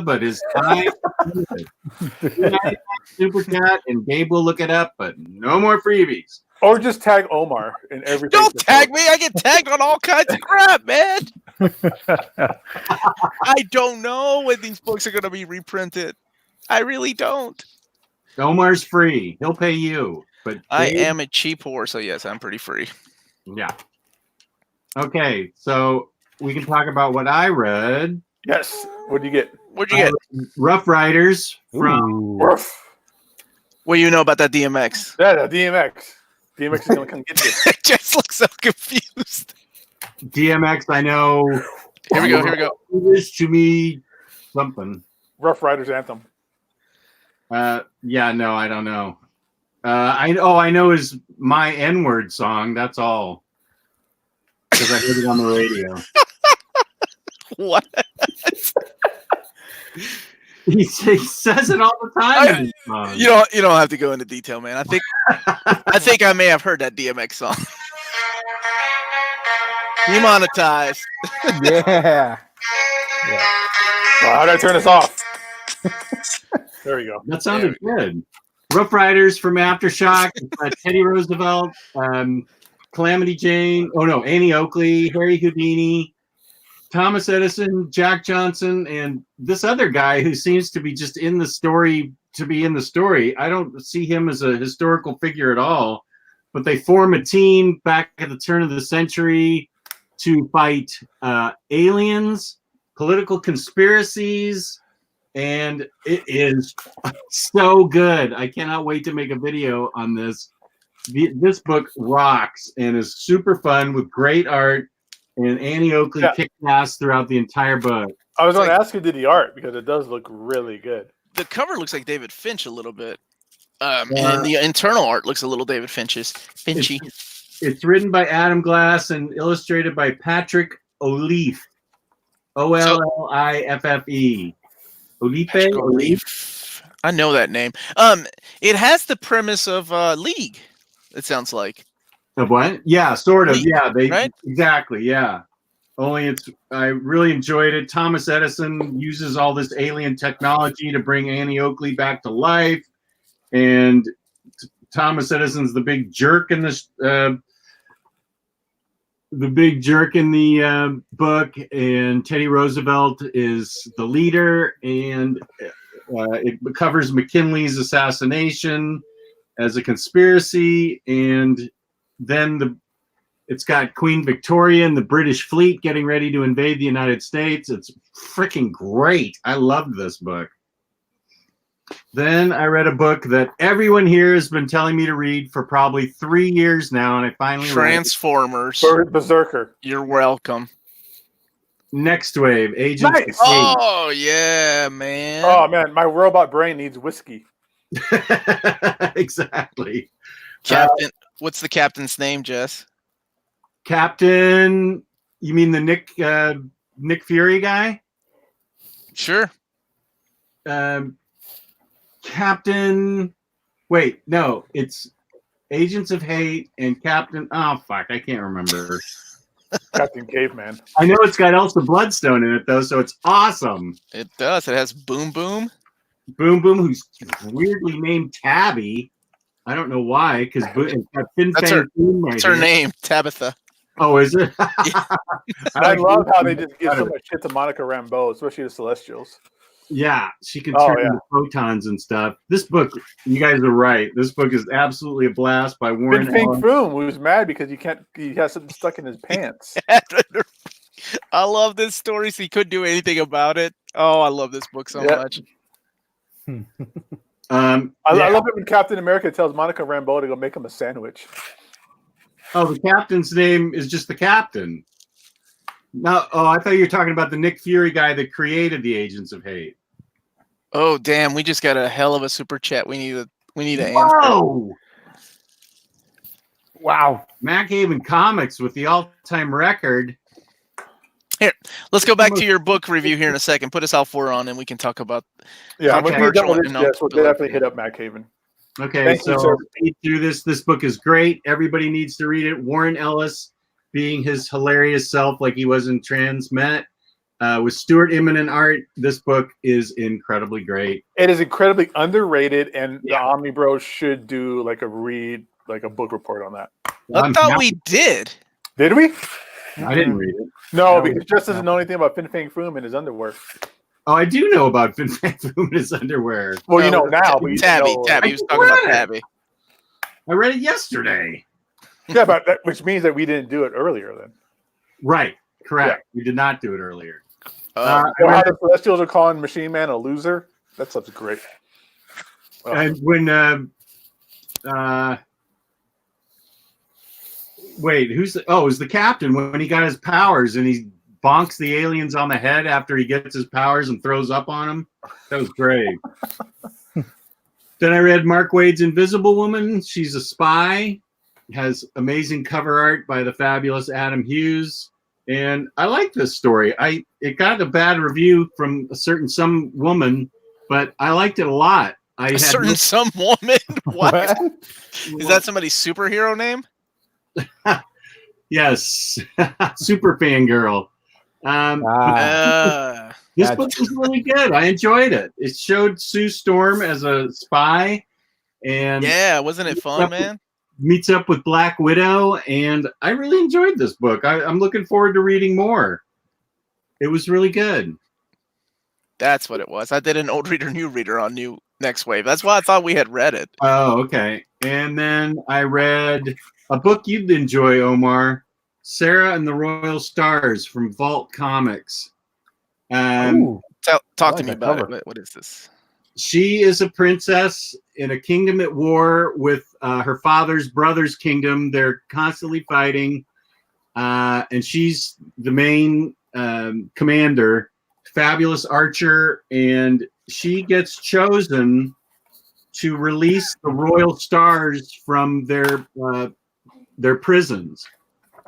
but his time $2.99 super chat, and Gabe will look it up, but no more freebies. Or just tag Omar in every. Don't tag me. I get tagged on all kinds of crap, man. I don't know when these books are going to be reprinted. I really don't. Omar's free. He'll pay you. But I am a cheap whore, so yes, I'm pretty free. Yeah. Okay, so we can talk about what I read. Yes. What'd you get? What'd you get? Rough Riders from. Ruff. What do you know about that DMX? Yeah, DMX. DMX is going to come get you. Just looks so confused. DMX, I know. Here we go. This to me something. Rough Riders Anthem. Yeah, no, I don't know. I know is My N-Word song. That's all. Because I heard it on the radio. What? He says it all the time. You don't have to go into detail, man. I think I may have heard that DMX song. Demonetized. Yeah. Well, how did I turn this off? There we go. That sounded good. Rough Riders from Aftershock. Teddy Roosevelt, Calamity Jane. Oh no, Annie Oakley, Harry Houdini, Thomas Edison, Jack Johnson, and this other guy who seems to be just in the story to be in the story. I don't see him as a historical figure at all. but they form a team back at the turn of the century to fight aliens, political conspiracies, and it is so good. I cannot wait to make a video on this. This book rocks and is super fun with great art, and Annie Oakley kicked ass throughout the entire book. I was going to ask who did the art because it does look really good. The cover looks like David Finch a little bit. And the internal art looks a little David Finchy. It's written by Adam Glass and illustrated by Patrick Oliffe. Olliffe. Oliffe. I know that name. It has the premise of League. It sounds like. Of what? Yeah, sort of. League, yeah, right? Exactly. Yeah. Only I really enjoyed it. Thomas Edison uses all this alien technology to bring Annie Oakley back to life, and Thomas Edison's the big jerk in this. The big jerk in the book, and Teddy Roosevelt is the leader, and it covers McKinley's assassination as a conspiracy, and then it's got Queen Victoria and the British fleet getting ready to invade the United States. It's freaking great. I loved this book. Then I read a book that everyone here has been telling me to read for probably 3 years now, and I finally Transformers. Berserker. You're welcome. Next Wave, Agents. Nice. Oh yeah, man. Oh man, my robot brain needs whiskey. Exactly. Captain. What's the captain's name, Jess? Captain. You mean the Nick Fury guy? Sure. Captain. Wait, no, it's Agents of Hate and Captain. Oh fuck, I can't remember. Captain Caveman. I know it's got Elsa Bloodstone in it though, so it's awesome. It does. It has Boom Boom. Boom Boom, who's weirdly named Tabby. I don't know why, because That's her name, Tabitha. Oh, is it? I love how they just give so much shit to Monica Rambeau, especially the Celestials. Yeah, she can turn into photons and stuff. This book, you guys are right. This book is absolutely a blast by Warren Fink Froom, who's mad because he has something stuck in his pants. I love this story, so he couldn't do anything about it. Oh, I love this book so much. I love it when Captain America tells Monica Rambeau to go make him a sandwich. Oh, the captain's name is just the captain. No, I thought you were talking about the Nick Fury guy that created the Agents of Hate. Oh, damn! We just got a hell of a super chat. We need to answer. Whoa! Wow. Mac Haven Comics with the all-time record. Here, let's go back to your book review here in a second. Put us all four on, and we can talk about. Yeah, when we're done with this, we'll definitely hit up Mac Haven. Okay, so read through this. This book is great. Everybody needs to read it. Warren Ellis, being his hilarious self like he was in Transmet, with Stuart Immonen art, this book is incredibly great. It is incredibly underrated, and the OmniBros should do like a book report on that. I thought we did. Did we? I didn't read it. No, because Jess doesn't know anything about Fin Fang Foom and his underwear. Oh, I do know about Fin Fang Foom and his underwear. Well, you know now. Tabby. He was talking about Tabby. I read it yesterday. Yeah, but which means that we didn't do it earlier then. Right. Correct. Yeah. We did not do it earlier. How the Celestials are calling Machine Man a loser. That stuff's great. And when wait, it was the captain when he got his powers and he bonks the aliens on the head after he gets his powers and throws up on them. That was great. Then I read Mark Waid's Invisible Woman. She's a spy. Has amazing cover art by the fabulous Adam Hughes. And I like this story. It got a bad review from some woman, but I liked it a lot. Some woman? What? Is that somebody's superhero name? Yes. Super fangirl. This book was really good. I enjoyed it. It showed Sue Storm as a spy. And wasn't it fun, man? Meets up with Black Widow, and I really enjoyed this book. I'm looking forward to reading more. It was really good. That's what it was. I did an old reader, new reader on New Next Wave. That's why I thought we had read it. Oh, okay. And then I read a book you'd enjoy, Omar, Sarah and the Royal Stars from Vault Comics. Ooh, Talk I to like me that about cover. it. What is this? She is a princess in a kingdom at war with her father's brother's kingdom. They're constantly fighting, and she's the main commander, fabulous archer, and she gets chosen to release the Royal Stars from their prisons.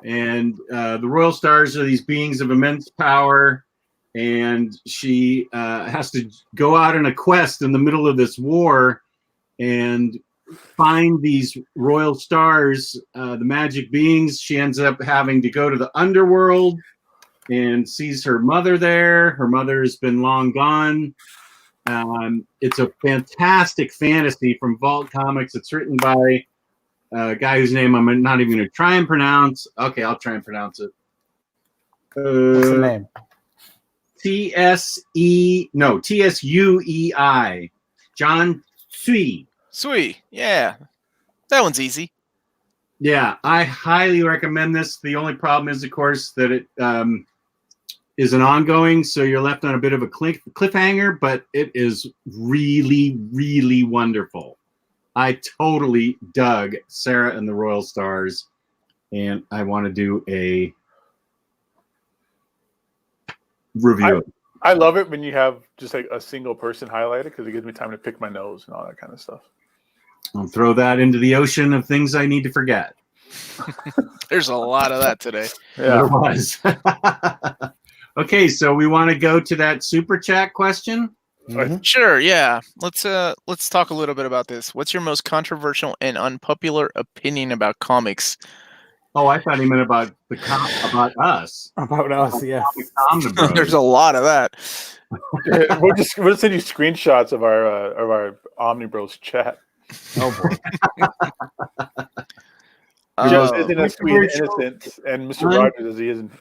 And the Royal Stars are these beings of immense power, and she has to go out on a quest in the middle of this war and find these Royal Stars, the magic beings. She ends up having to go to the underworld and sees her mother there. Her mother has been long gone. It's a fantastic fantasy from Vault Comics. It's written by a guy whose name I'm not even going to try and pronounce. Okay, I'll try and pronounce it. What's the name? Tsuei. John Tsui. Sweet. Yeah. That one's easy. Yeah, I highly recommend this. The only problem is, of course, that it is an ongoing, so you're left on a bit of a cliffhanger, but it is really, really wonderful. I totally dug Sarah and the Royal Stars, and I want to do a review. I love it when you have just like a single person highlighted because it gives me time to pick my nose and all that kind of stuff. I'll throw that into the ocean of things I need to forget. There's a lot of that today. There was. Okay, so we want to go to that super chat question. Mhm. Sure, yeah. Let's talk a little bit about this. What's your most controversial and unpopular opinion about comics? Oh, I thought he meant about about us. About us, yeah. Omnibros. There's a lot of that. We'll send you screenshots of our OmniBros chat. Oh boy. Joe Oh, isn't as sweet and innocent, and Mr. Rogers as he isn't.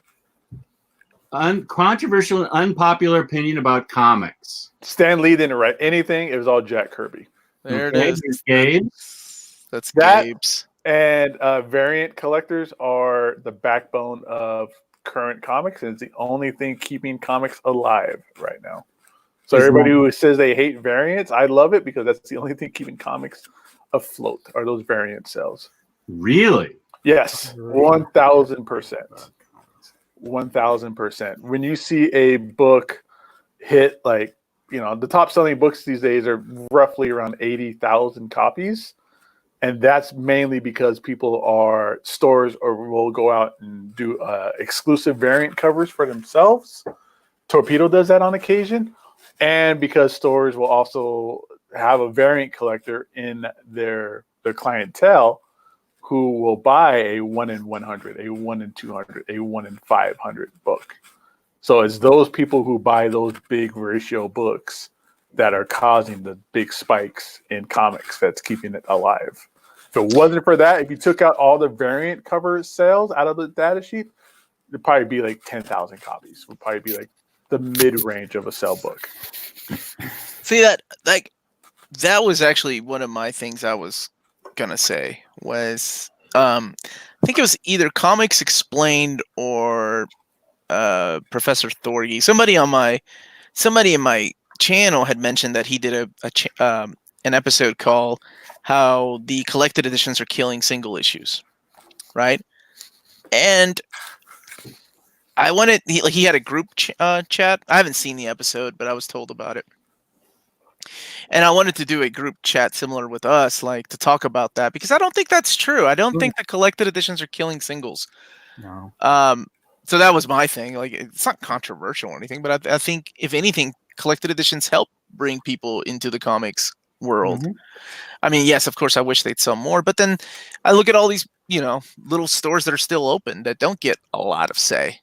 Controversial and unpopular opinion about comics. Stan Lee didn't write anything. It was all Jack Kirby. there Okay, it is. Gabe. That's That- Gabe's. And variant collectors are the backbone of current comics, and it's the only thing keeping comics alive right now. So everybody who says they hate variants, I love it because that's the only thing keeping comics afloat are those variant sales. Really? Yes, 1,000%. 1,000%. When you see a book hit, like, the top selling books these days are roughly around 80,000 copies. And that's mainly because stores will go out and do exclusive variant covers for themselves. Torpedo does that on occasion. And because stores will also have a variant collector in their clientele who will buy a 1 in 100, a 1 in 200, a 1 in 500 book. So it's those people who buy those big ratio books that are causing the big spikes in comics that's keeping it alive. If it wasn't for that, if you took out all the variant cover sales out of the data sheet, it'd probably be like 10,000 copies. It would probably be like the mid-range of a sell book. See that was actually one of my things I was gonna say was I think it was either Comics Explained or Professor Thorgy. Somebody in my channel had mentioned that he did an episode called "How the Collected Editions Are Killing Single Issues," right? And I wanted he had a group chat. I haven't seen the episode, but I was told about it. And I wanted to do a group chat similar with us, like to talk about that, because I don't think that's true. I don't think the collected editions are killing singles. No. So that was my thing. Like, it's not controversial or anything, but I think if anything, collected editions help bring people into the comics world. Mhm. I mean, yes, of course, I wish they'd sell more, but then I look at all these, little stores that are still open that don't get a lot of say.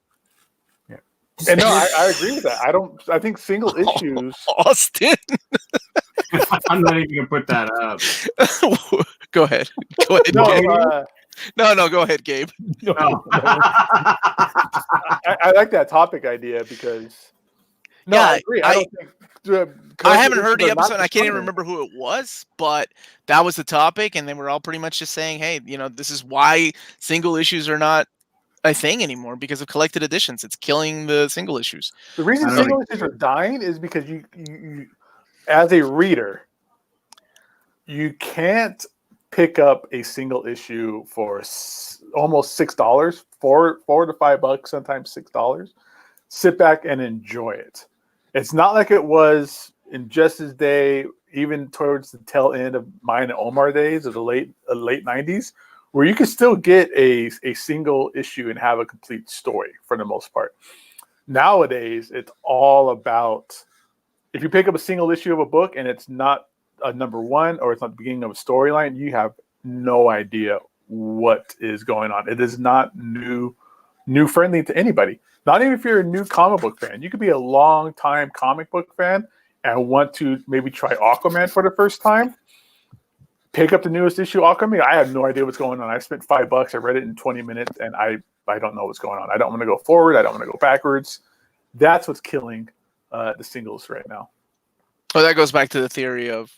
And no, I agree with that. I think single issues. Austin. I'm not even gonna put that up. Go ahead. Go ahead. No, Gabe. No, go ahead, Gabe. I like that topic idea because I agree. I don't think I haven't heard the Collected episode. And I can't even issues are not remember who it was, but that was the topic, and they were all pretty much just saying, "Hey, this is why single issues are not a thing anymore because of collected editions. It's killing the single issues." The reason I don't single issues are dying is because you, as a reader, you can't pick up a single issue for almost $6, $4 to $5, sometimes $6. Sit back and enjoy it. It's not like it was in Justice Day, even towards the tail end of mine and Omar days of the late 90s, where you could still get a single issue and have a complete story for the most part. Nowadays, it's all about, if you pick up a single issue of a book and it's not a number one or it's not the beginning of a storyline, you have no idea what is going on. It is not new friendly to anybody. Not even if you're a new comic book fan. You could be a long time comic book fan and want to maybe try Aquaman for the first time. Pick up the newest issue Aquaman. I have no idea what's going on. I spent $5. I read it in 20 minutes and I don't know what's going on. I don't want to go forward. I don't want to go backwards. That's what's killing the singles right now. Well, that goes back to the theory of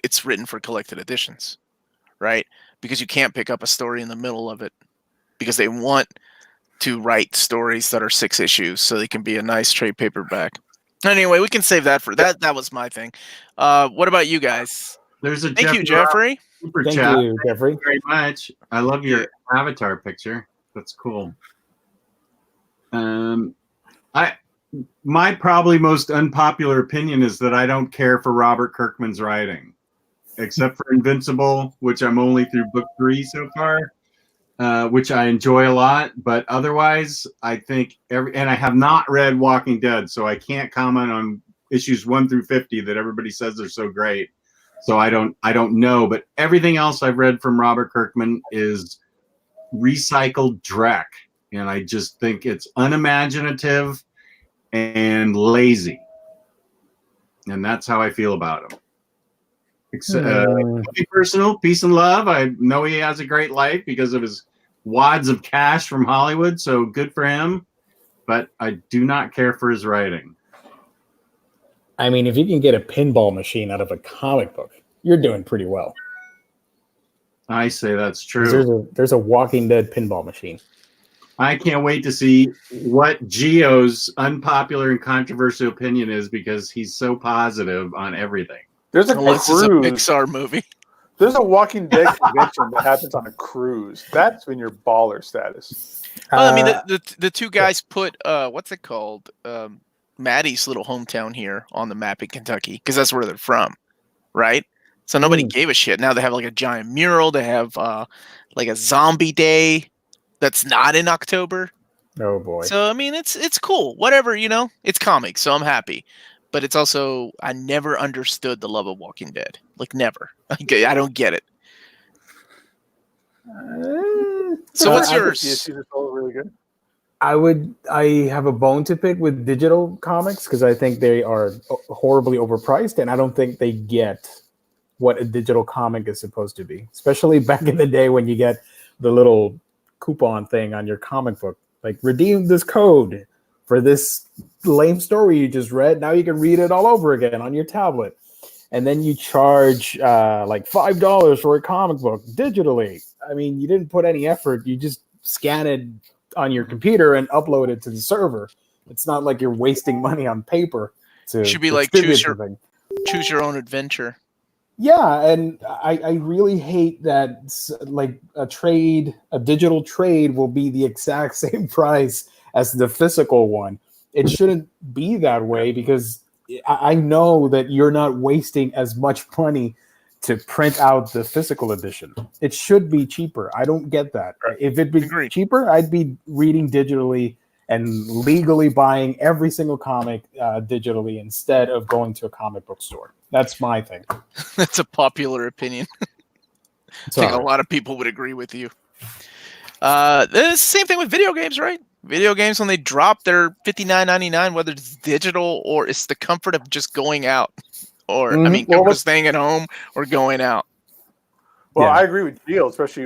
it's written for collected editions, right? Because you can't pick up a story in the middle of it because they want to write stories that are 6 issues so they can be a nice trade paperback. Anyway, we can save that for that. That was my thing. What about you guys? There's a Thank you, Jeffrey. Super Thank chat. you, Jeffrey. Thank you very much. I love your avatar picture. That's cool. My probably most unpopular opinion is that I don't care for Robert Kirkman's writing, except for Invincible, which I'm only through book 3 so far, which I enjoy a lot. But otherwise, I think and I have not read Walking Dead, so I can't comment on issues 1 through 50 that everybody says are so great. So I don't know, but everything else I've read from Robert Kirkman is recycled dreck, and I just think it's unimaginative and lazy, and that's how I feel about him. Personal peace and love. I know he has a great life because of his wads of cash from Hollywood, so good for him. But I do not care for his writing. I mean, if you can get a pinball machine out of a comic book, you're doing pretty well. I say that's true. There's a Walking Dead pinball machine. I can't wait to see what Gio's unpopular and controversial opinion is because he's so positive on everything. There's a Unless it's a cruise. Pixar movie. There's a Walking Dead convention that happens on a cruise. That's when you're baller status. Well, I mean, the two guys put what's it called? Maddie's little hometown here on the map in Kentucky because that's where they're from, right? So nobody gave a shit. Now they have like a giant mural. They have like a zombie day that's not in October. Oh boy. So I mean, it's cool. Whatever, it's comics, so I'm happy. But it's also, I never understood the love of Walking Dead. Like never. I don't get it. So what's yours? The issues are all really good. I have a bone to pick with digital comics because I think they are horribly overpriced, and I don't think they get what a digital comic is supposed to be. Especially back in the day when you get the little coupon thing on your comic book, like redeem this code for this lame story you just read. Now you can read it all over again on your tablet, and then you charge like $5 for a comic book digitally. I mean, you didn't put any effort. You just scan it on your computer and upload it to the server. It's not like you're wasting money on paper. It should be like choose your own adventure. Yeah, and I really hate that like a digital trade will be the exact same price as the physical one. It shouldn't be that way because I know that you're not wasting as much money to print out the physical edition. It should be cheaper. I don't get that. If it'd be cheaper, I'd be reading digitally and legally buying every single comic digitally instead of going to a comic book store. That's my thing. That's a popular opinion. I think a lot of people would agree with you. It's the same thing with video games, right? Video games, when they drop, they're $59.99, whether it's digital or it's the comfort of just going out. Or, comfort of staying at home or going out. Well, I agree with Gio, especially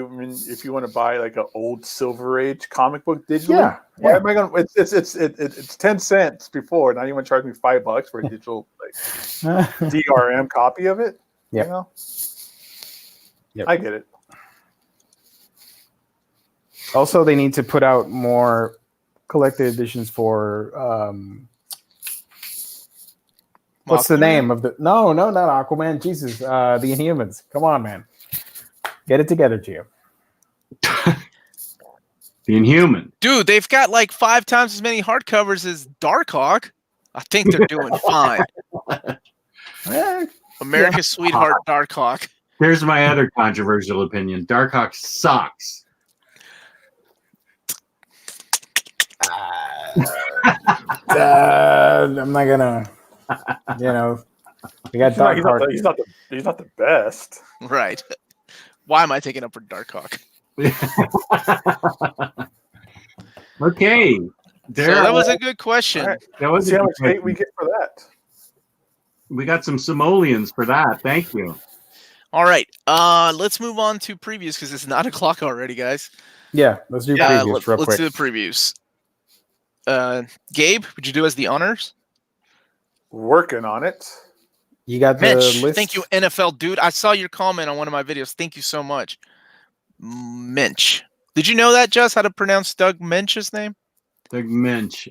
if you want to buy like an old Silver Age comic book digitally. Why am I going? It's 10 cents before. Now you want to charge me $5 for a digital DRM copy of it. Yep. You know? Yep. I get it. Also, they need to put out more collected editions for what's the Aquaman? name of the? No, not Aquaman. Jesus, the Inhumans. Come on, man, get it together, Gio. The Inhuman. Dude, they've got like 5 times as many hardcovers as Darkhawk. I think they're doing fine. America's sweetheart, Darkhawk. Here's my other controversial opinion. Darkhawk sucks. I'm not gonna, we got Dark Heart. He's not the best. Right. Why am I taking up for Darkhawk? Okay. So that was a good question. All right. That was See a how good much hate question. we get for that. We got some simoleons for that. Thank you. All right. Let's move on to previews because it's 9 o'clock already, guys. Yeah, let's do previews let's real quick. do the previews. Gabe, would you do us the honors? Working on it. You got the Mensch, list. thank you, NFL dude. I saw your comment on one of my videos. Thank you so much. Mensch. Did you know that, Jess, how to pronounce Doug Mensch's name? Doug Mensch.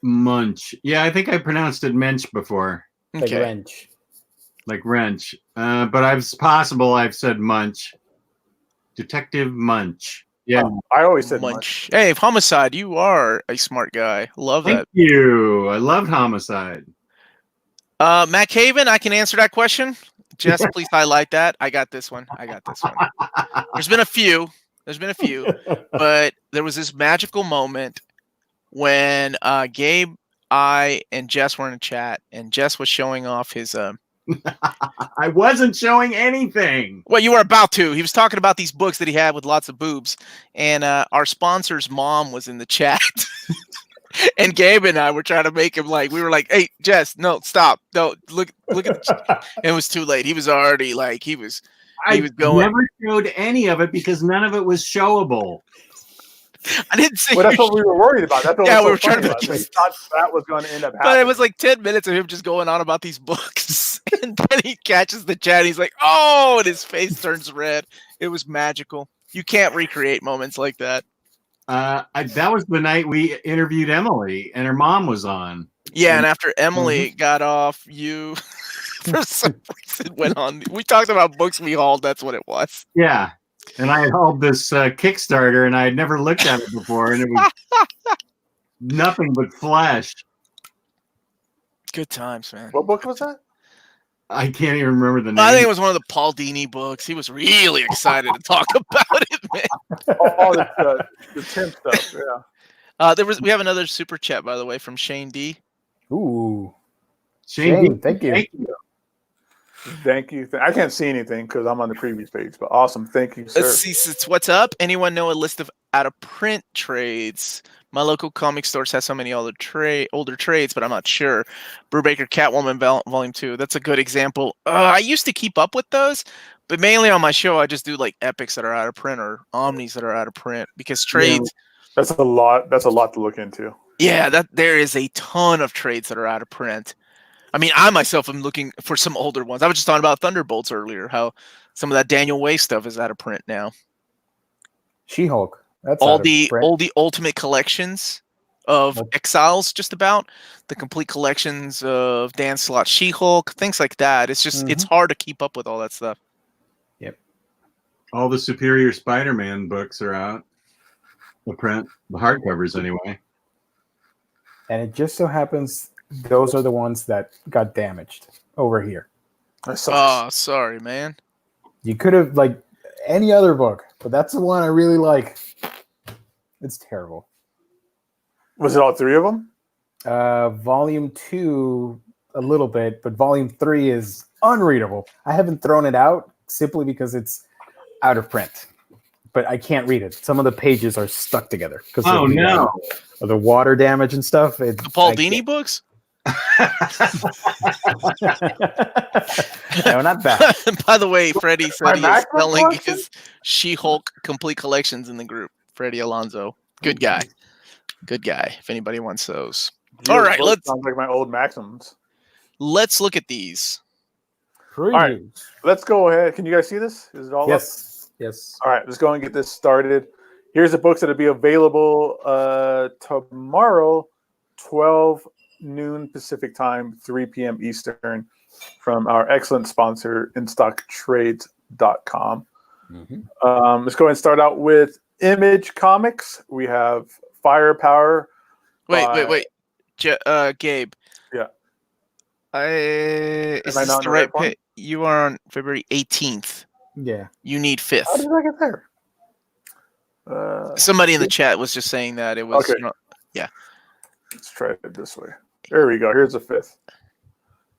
Munch. Yeah, I think I pronounced it Mensch before. Like wrench. Like wrench. But it's possible I've said Munch. Detective Munch. Yeah. I always said Munch. Hey, Homicide, you are a smart guy. Love Thank that. you. I love Homicide. Matt Caven, I can answer that question. Jess, please highlight that. I got this one. There's been a few, but there was this magical moment when Gabe, I, and Jess were in a chat, and Jess was showing off his. I wasn't showing anything. Well, you were about to. He was talking about these books that he had with lots of boobs, and our sponsor's mom was in the chat. And Gabe and I were trying to make him we were like, "Hey, Jess, no, stop, no, look at the and it was too late. He was already he was going. Never showed any of it because none of it was showable. I didn't say. Well, that's what we were worried about. That's what Yeah, was we were so trying funny to about it. We thought that was going to end up happening. But it was like 10 minutes of him just going on about these books, and then he catches the chat. And he's like, "Oh!" and his face turns red. It was magical. You can't recreate moments like that. That was the night we interviewed Emily, and her mom was on. Yeah, and after Emily got off, you for some reason went on. We talked about books we hauled. That's what it was. Yeah, and I had hauled this Kickstarter, and I had never looked at it before, and it was nothing but flesh. Good times, man. What book was that? I can't even remember the name. I think it was one of the Paul Dini books. He was really excited to talk about it, man. Oh, the Tim stuff. Yeah. We have another super chat, by the way, from Shane D. Ooh, Shane, thank you. Thank you. I can't see anything because I'm on the previous page, but awesome. Thank you, sir. Let's see. What's up? Anyone know a list of out-of-print trades? My local comic stores has so many older trades, but I'm not sure. Brubaker Catwoman Volume 2. That's a good example. I used to keep up with those, but mainly on my show, I just do epics that are out of print or omnis that are out of print because trades. Yeah, that's a lot. That's a lot to look into. Yeah, there is a ton of trades that are out of print. I mean, I myself am looking for some older ones. I was just talking about Thunderbolts earlier, how some of that Daniel Way stuff is out of print now. She-Hulk. That's all the ultimate collections of Exiles, just about the complete collections of Dan Slott, She-Hulk, things like that. It's just it's hard to keep up with all that stuff. Yep. All the Superior Spider-Man books are out. The print, the hardcovers, anyway. And it just so happens those are the ones that got damaged over here. Oh, sorry, man. You could have any other book, but that's the one I really like. It's terrible. Was it all 3 of them? Volume 2, a little bit, but Volume 3 is unreadable. I haven't thrown it out simply because it's out of print, but I can't read it. Some of the pages are stuck together because of the water damage and stuff. The Paul Dini books? No, not that. By the way, Freddie said he is selling collection? his She-Hulk complete collections in the group. Freddie Alonso. Good guy. Good guy. If anybody wants those. All right, Sounds like my old Maxims. let's look at these. right. Let's go ahead. Can you guys see this? Is it all up? Yes. All right, let's go and get this started. Here's the books that'll be available tomorrow, 12 noon Pacific time, 3 p.m. Eastern, from our excellent sponsor, InStockTrades.com. Let's go ahead and start out with Image Comics. We have Firepower. Wait. Gabe. Yeah. Is this the right page? You are on February 18th. Yeah. You need 5th. How did I get there? Somebody in the chat was just saying that it was. Okay. Yeah. Let's try it this way. There we go. Here's the 5th.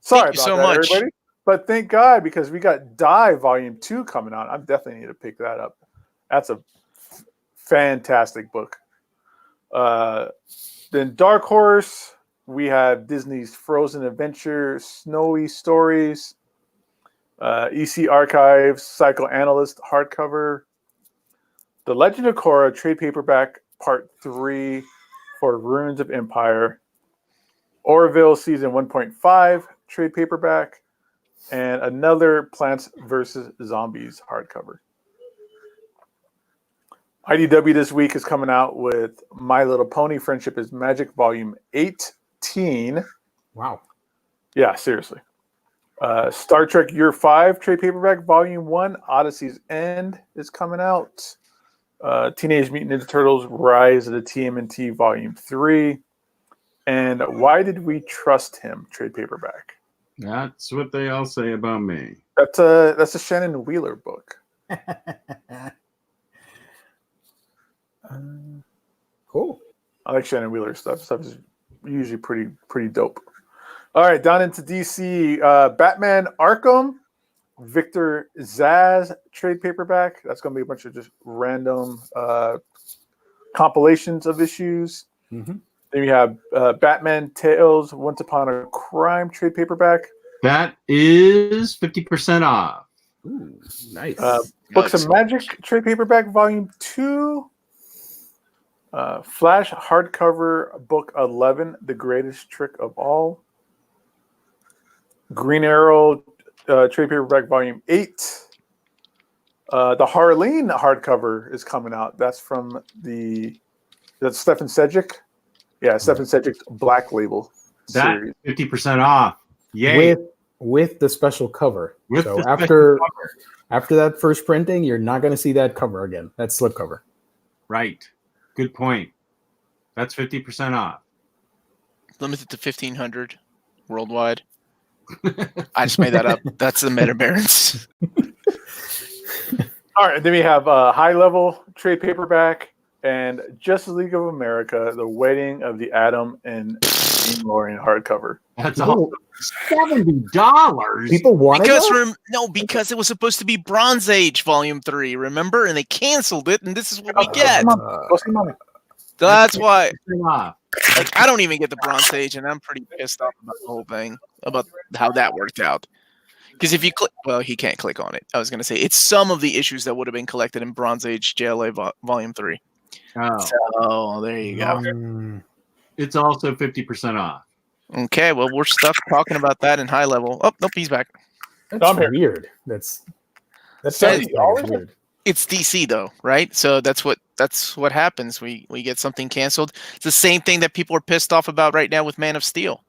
Sorry Thank you about so that, much. everybody. But thank God, because we got Die Volume 2 coming out. I definitely need to pick that up. That's a fantastic book. Then Dark Horse, we have Disney's Frozen Adventure, Snowy Stories, EC Archives, Psychoanalyst hardcover, The Legend of Korra trade paperback Part 3 for Ruins of Empire, Orville Season 1.5 trade paperback, and another Plants vs. Zombies hardcover. IDW this week is coming out with My Little Pony Friendship is Magic Volume 18. Wow. Yeah, seriously. Star Trek Year 5 trade paperback Volume 1, Odyssey's End is coming out. Teenage Mutant Ninja Turtles Rise of the TMNT Volume 3. And Why Did We Trust Him trade paperback. That's what they all say about me. That's a Shannon Wheeler book. Cool. I like Shannon Wheeler stuff. Stuff is usually pretty dope. All right, down into DC. Batman Arkham, Victor Zsasz trade paperback. That's going to be a bunch of just random compilations of issues. Mm-hmm. Then we have Batman Tales, Once Upon a Crime trade paperback. That is 50% off. Ooh, nice. Books of Magic trade paperback Volume 2. Flash hardcover book 11, The Greatest Trick of All. Green Arrow trade paperback volume 8. The Harleen hardcover is coming out. That's from that's Stefan Sejic. Yeah, Stefan Sejic's Black Label series. That 50% off. Yay. With the special cover. So after that first printing, you're not going to see that cover again. That slipcover. Right. Good point. That's 50% off. Limited to 1,500 worldwide. I just made that up. That's the Meta Barons. All right, then we have High Level trade paperback and Justice League of America, The Wedding of the Atom and Dean Lorien hardcover. That's all $70. People want because it was supposed to be Bronze Age Volume 3, remember? And they canceled it, and this is what we get. That's why. Like, I don't even get the Bronze Age, and I'm pretty pissed off about the whole thing, about how that worked out. Because if you click, well, he can't click on it. I was going to say, it's some of the issues that would have been collected in Bronze Age JLA Volume 3. Oh. So, there you go. It's also 50% off. Okay, well, we're stuck talking about that in High Level. Oh, nope, he's back. That's weird. That's weird. It's DC though, right? So that's what happens. We get something canceled. It's the same thing that people are pissed off about right now with Man of Steel.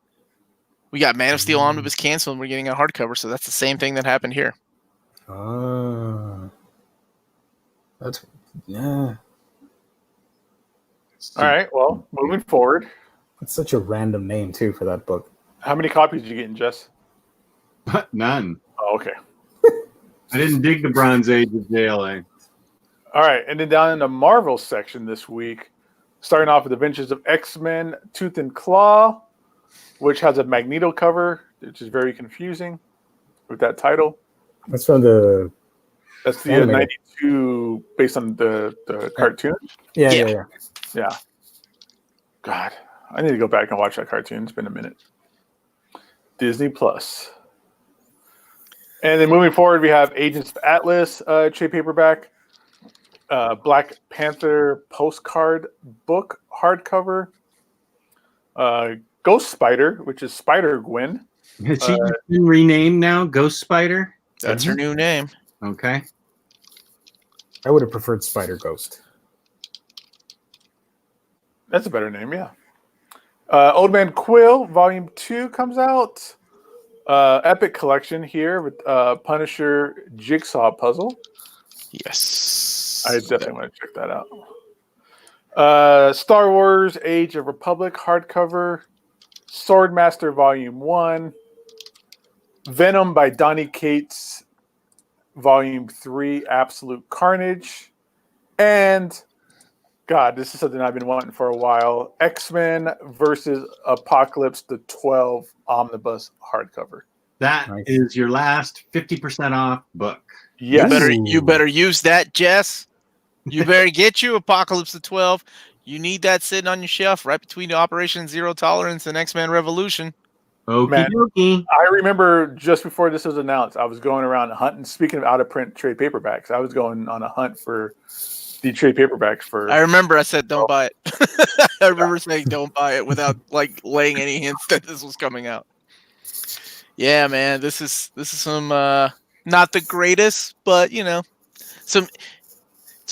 We got Man of Steel Omnibus canceled, and we're getting a hardcover. So that's the same thing that happened here. That's yeah. All right. Well, moving forward. It's such a random name too for that book. How many copies did you get in, Jess? None. Oh, okay. I didn't dig the Bronze Age of JLA. All right, and then down in the Marvel section this week, starting off with Adventures of X-Men Tooth and Claw, which has a Magneto cover, which is very confusing with that title. That's from the... That's the 92, based on the cartoon? Yeah. God, I need to go back and watch that cartoon. It's been a minute. Disney Plus. And then moving forward, we have Agents of Atlas trade paperback, Black Panther postcard book hardcover, Ghost Spider, which is Spider-Gwen Has she been renamed now? Ghost Spider? That's her new name. Okay. I would have preferred Spider Ghost. That's a better name, yeah. Old Man Quill, Volume 2 comes out. Epic collection here with Punisher Jigsaw puzzle. Yes. I definitely want to check that out. Star Wars Age of Republic hardcover. Swordmaster Volume 1. Venom by Donny Cates Volume 3, Absolute Carnage. And, God, this is something I've been wanting for a while. X-Men versus Apocalypse, the 12 Omnibus hardcover. That is your last 50% off book. Yes. You better use that, Jess. You better get you Apocalypse the 12. You need that sitting on your shelf right between Operation Zero Tolerance and X-Men Revolution. Okie dokie. I remember just before this was announced, I was going around hunting. Speaking of out-of-print trade paperbacks, I was going on a hunt for the trade paperbacks for... I remember I said don't buy it. I remember saying don't buy it without like laying any hints that this was coming out. Yeah, man, this is some not the greatest, but you know,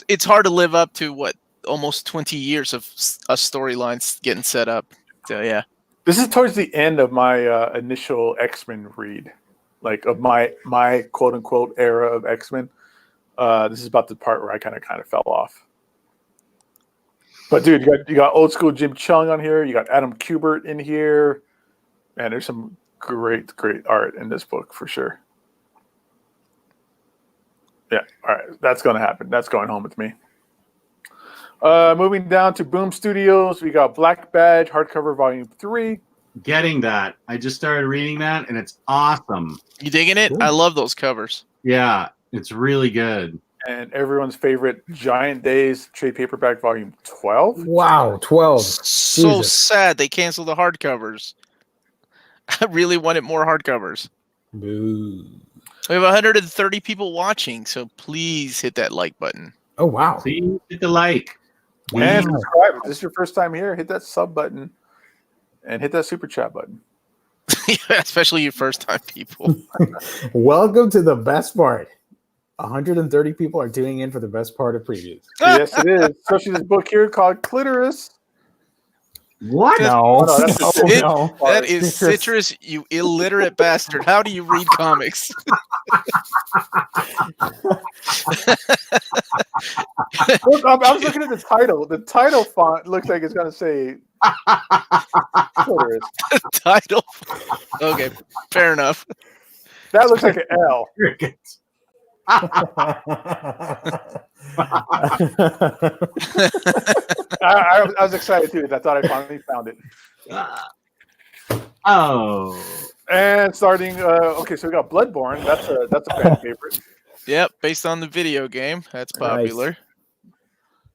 it's hard to live up to what almost 20 years of storylines getting set up. So yeah. This is towards the end of my initial X-Men read, like of my quote-unquote era of X-Men. This is about the part where I kind of fell off. But dude, you got old school Jim Chung on here. You got Adam Kubert in here. Man, there's some great art in this book for sure. Yeah, all right, that's going to happen. That's going home with me. Moving down to Boom Studios, we got Black Badge hardcover volume 3. Getting that. I just started reading that, and it's awesome. You digging it? Ooh. I love those covers. Yeah, it's really good. And everyone's favorite Giant Days trade paperback volume 12. Wow, 12. So sad they canceled the hardcovers. I really wanted more hardcovers. Boo. We have 130 people watching, so please hit that like button. Oh, wow. Please hit the like. And subscribe. If this is your first time here, hit that sub button and hit that super chat button. Yeah, especially you first time people. Welcome to the best part. 130 people are tuning in for the best part of previews. Yes, it is. Especially this book here called Clitoris. What? No. That is Citrus, you illiterate bastard. How do you read comics? Look, I was looking at the title. The title font looks like it's going to say Clitoris. Title. Okay, fair enough. That looks like an L. I was excited too. I thought I finally found it. And starting. Okay, so we got Bloodborne. That's a fan favorite. Yep, based on the video game. That's popular.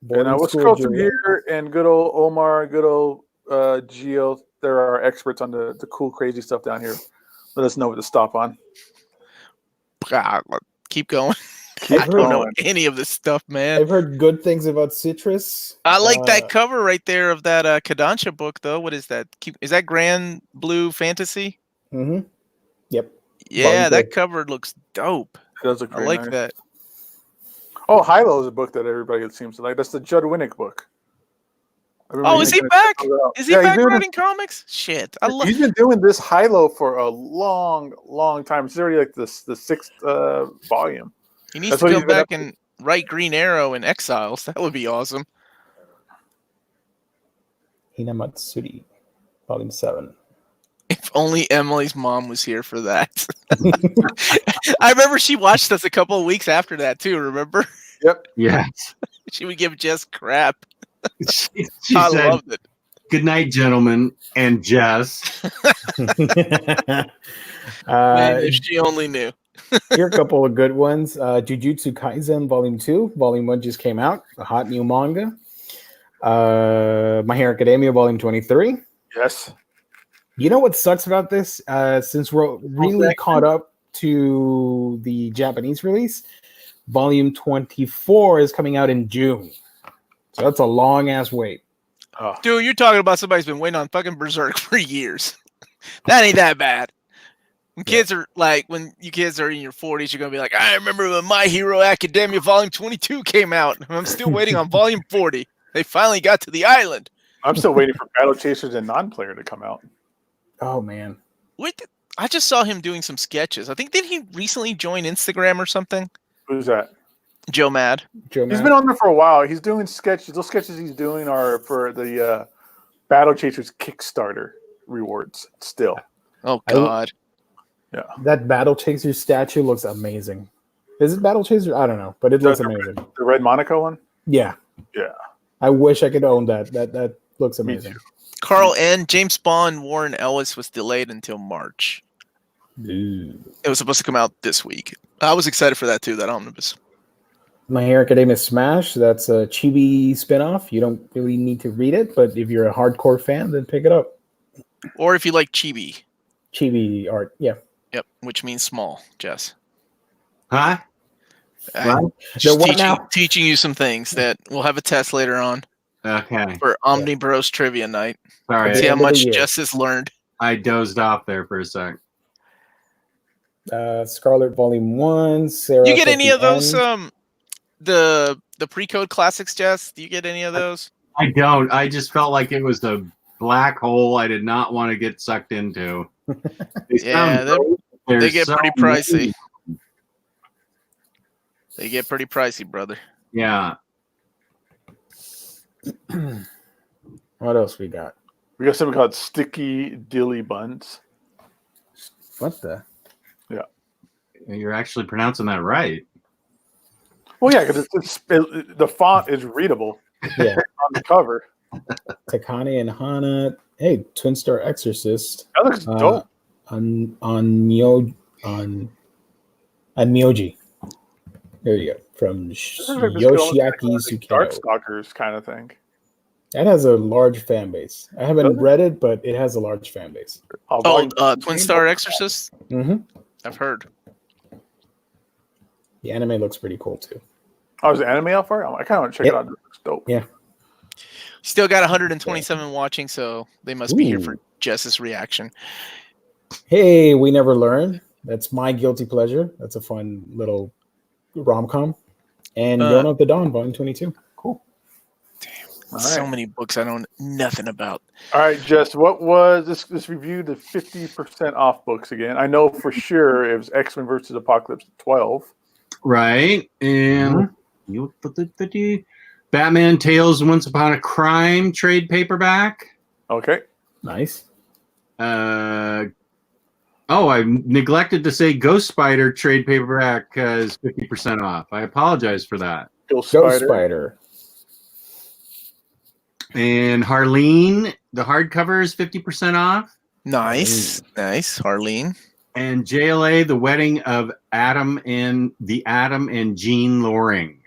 Nice. And we'll scroll through here, and good old Omar, good old Gio. There are experts on the cool, crazy stuff down here. Let us know what to stop on. Keep going. I don't know any of this stuff, man. I've heard good things about Citrus. I like that cover right there of that Kodansha book, though. What is that? Is that Grand Blue Fantasy? Mm-hmm. Yep. Yeah, that cover looks dope. It does look I like that. Oh, Hilo is a book that everybody seems to like. That's the Judd Winnick book. Oh, is he back? Is he back writing comics? Shit, he's been doing this Hilo for a long, long time. It's already like the sixth volume. He needs to go back and write Green Arrow and Exiles. That would be awesome. Hinamatsuri, Volume 7. If only Emily's mom was here for that. I remember she watched us a couple of weeks after that too, remember? Yep. Yes. She would give Jess crap. She I said, loved it. Good night, gentlemen, and Jess. Man, if she only knew. Here are a couple of good ones. Jujutsu Kaisen Volume 2. Volume 1 just came out. A hot new manga. My Hero Academia Volume 23. Yes. You know what sucks about this? Since we're really caught up to the Japanese release, Volume 24 is coming out in June. So that's a long-ass wait. Oh. Dude, you're talking about somebody's been waiting on fucking Berserk for years. That ain't that bad. When kids are like, when you kids are in your 40s, you're gonna be like, I remember when My Hero Academia Volume 22 came out. I'm still waiting on Volume 40. They finally got to the island. I'm still waiting for Battle Chasers and Non-Player to come out. Oh man. Wait, I just saw him doing some sketches. I think, did he recently join Instagram or something? Who's that? Joe Mad. Joe He's Matt. been on there for a while. He's doing sketches. Those sketches he's doing are for the Battle Chasers Kickstarter rewards still. Oh God. That Battle Chaser statue looks amazing. Is it Battle Chaser? I don't know, but it looks amazing. The Red Monaco one? Yeah. Yeah. I wish I could own that. That looks amazing. Carl and James Bond Warren Ellis was delayed until March. Ooh. It was supposed to come out this week. I was excited for that too, that omnibus. My Hero Academia Smash, that's a chibi spinoff. You don't really need to read it, but if you're a hardcore fan, then pick it up. Or if you like chibi. Chibi art, yeah. Yep, which means small, Jess. Huh? I'm The what now? teaching you some things that we'll have a test later on Okay. for OmniBros Trivia Night. Sorry, See how end of the much year. Jess has learned. I dozed off there for a sec. Scarlet Volume 1, Sarah. You get any of those the pre-code classics, Jess? Do you get any of those? I don't. I just felt like it was a black hole I did not want to get sucked into. Yeah, they get pretty pricey. They get pretty pricey, brother. Yeah. What else we got? We got something called Sticky Dilly Buns. What the? You're actually pronouncing that right. Well, yeah, because the font is readable Yeah. on the cover. Takane and Hana. Hey, Twin Star Exorcist. That looks dope. On Myoji. There you go. From This is like this girl Yoshiaki like Dark Sukino. Stalkers kind of thing. That has a large fan base. I haven't read it, but it has a large fan base. Twin Star Exorcist? Mm-hmm. I've heard. The anime looks pretty cool too. Oh, is the anime out for it? I kind of want to check it out. It looks dope. Yeah. Still got 127 watching, so they must be here for Jess's reaction. Hey, We Never Learn. That's my guilty pleasure. That's a fun little rom-com. And Dawn of the Dawn, Volume 22. Cool. So many books I know nothing about. All right, Jess, what was this review? The 50% off books again. I know for sure it was X-Men versus Apocalypse 12. Right. And Batman Tales Once Upon a Crime trade paperback. Okay. Nice. I neglected to say Ghost Spider trade paperback is 50% off. I apologize for that. Ghost Spider. And Harleen, the hardcover is 50% off. Nice. Harleen. And JLA, The Wedding of Adam and Jean Loring.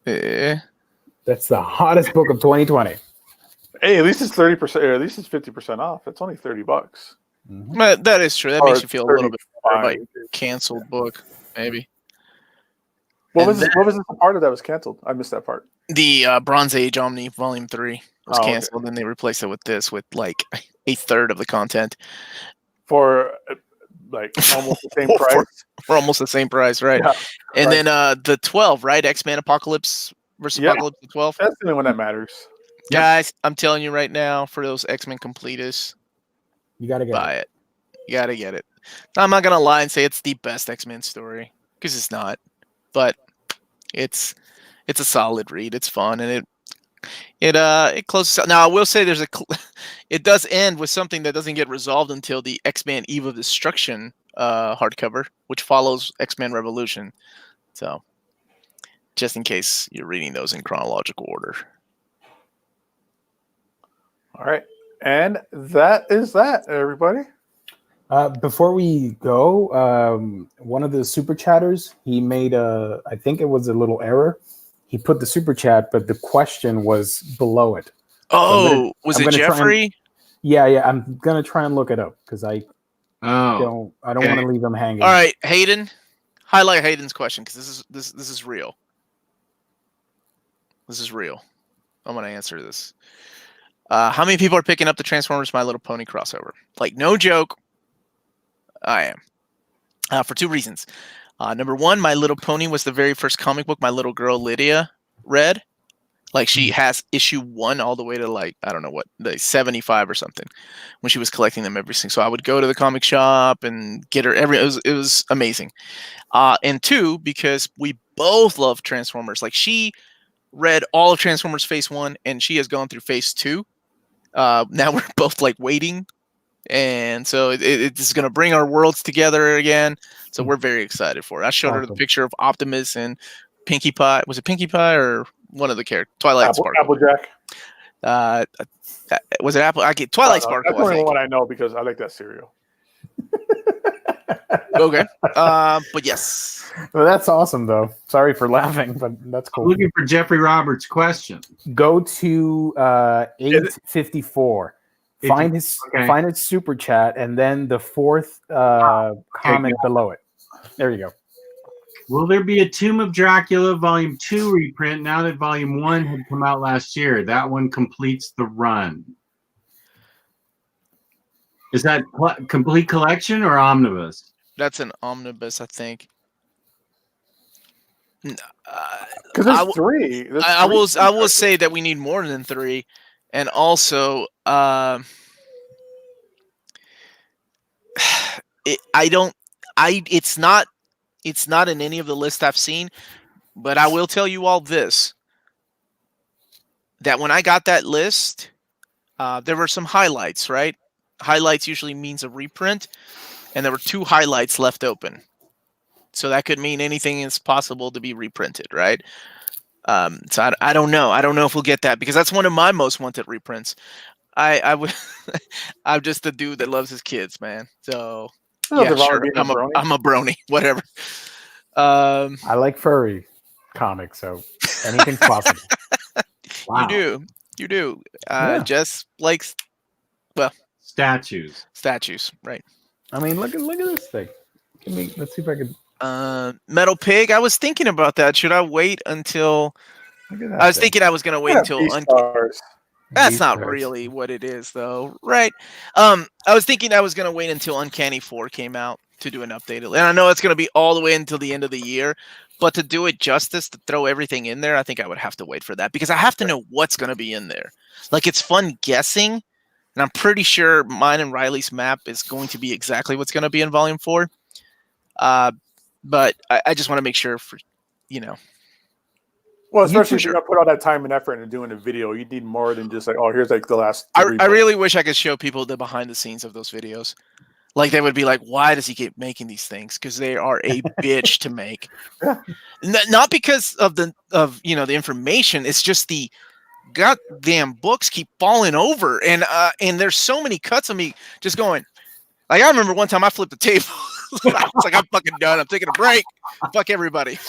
That's the hottest book of 2020. Hey, at least it's 30%. Or at least it's 50% off. That's only $30. Mm-hmm. But that is true. That makes you feel a little bit better about 35. your canceled book, maybe. What was the part of that was canceled? I missed that part. The Bronze Age Omni Volume 3 was Okay. canceled, and they replaced it with this, with like a third of the content. For like almost the same price. For almost the same price, right? Yeah, and then the 12, right? X-Men Apocalypse versus Apocalypse 12. That's the only one that matters. Guys, I'm telling you right now, for those X-Men completists, You gotta get buy it. You gotta get it. I'm not gonna lie and say it's the best X-Men story, because it's not. But it's a solid read. It's fun, and it closes out. Now I will say it does end with something that doesn't get resolved until the X-Men Eve of Destruction hardcover, which follows X-Men Revolution. So just in case you're reading those in chronological order. All right. And that is that, everybody. Before we go, one of the super chatters, he made I think it was a little error. He put the super chat, but the question was below it. Oh, was it Jeffrey? Yeah. I'm gonna try and look it up because I don't want to leave him hanging. All right, Hayden, highlight Hayden's question because this is real. This is real. I'm gonna answer this. How many people are picking up the Transformers My Little Pony crossover? Like, no joke. I am. For two reasons. Number one, My Little Pony was the very first comic book my little girl Lydia read. Like she has issue 1 all the way to like, I don't know what, like 75 or something when she was collecting them everything. So I would go to the comic shop and get her it was amazing. And 2, because we both love Transformers. Like she read all of Transformers Phase 1 and she has gone through Phase 2. Now we're both like waiting. And so it's going to bring our worlds together again. So we're very excited for it. I showed her the picture of Optimus and Pinkie Pie. Was it Pinkie Pie or one of the characters? Twilight Sparkle. Applejack. Was it Apple? I get Twilight Sparkle. That's the only one I know because I like that cereal. Okay. But yes. Well, that's awesome, though. Sorry for laughing, but that's cool. I'm looking for Jeffrey Roberts' question. Go to 854. Find his super chat, and then the 4th comment below it. There you go. Will there be a Tomb of Dracula Volume 2 reprint now that Volume 1 had come out last year? That one completes the run. Is that complete collection or omnibus? That's an omnibus, I think. Because there's 3. I will say that we need more than 3, and also it's not in any of the lists I've seen, but I will tell you all this: that when I got that list, there were some highlights. Right, highlights usually means a reprint, and there were 2 highlights left open. So that could mean anything is possible to be reprinted, right? So I don't know. I don't know if we'll get that because that's one of my most wanted reprints. I would. I'm just a dude that loves his kids, man. So yeah, sure. I'm a brony. Whatever. I like furry comics, so anything's possible. Wow. You do. Jess likes statues, right? I mean, look at this thing. Let's see if I can. Metal Pig. I was thinking about that. Should I wait until? I was thinking I was gonna wait until. That's not really what it is, though, right? I was thinking I was gonna wait until Uncanny 4 came out to do an update, and I know it's gonna be all the way until the end of the year. But to do it justice, to throw everything in there, I think I would have to wait for that because I have to know what's gonna be in there. Like it's fun guessing, and I'm pretty sure mine and Riley's map is going to be exactly what's gonna be in Volume 4. But I just want to make sure for, Well, especially if you're going to put all that time and effort into doing a video, you need more than just like, oh, here's like the last. I really wish I could show people the behind the scenes of those videos. Like they would be like, why does he keep making these things? Because they are a bitch to make. Not because of the information. It's just the goddamn books keep falling over. And there's so many cuts of me just going, like, I remember one time I flipped the table. I was like, I'm fucking done. I'm taking a break. Fuck everybody.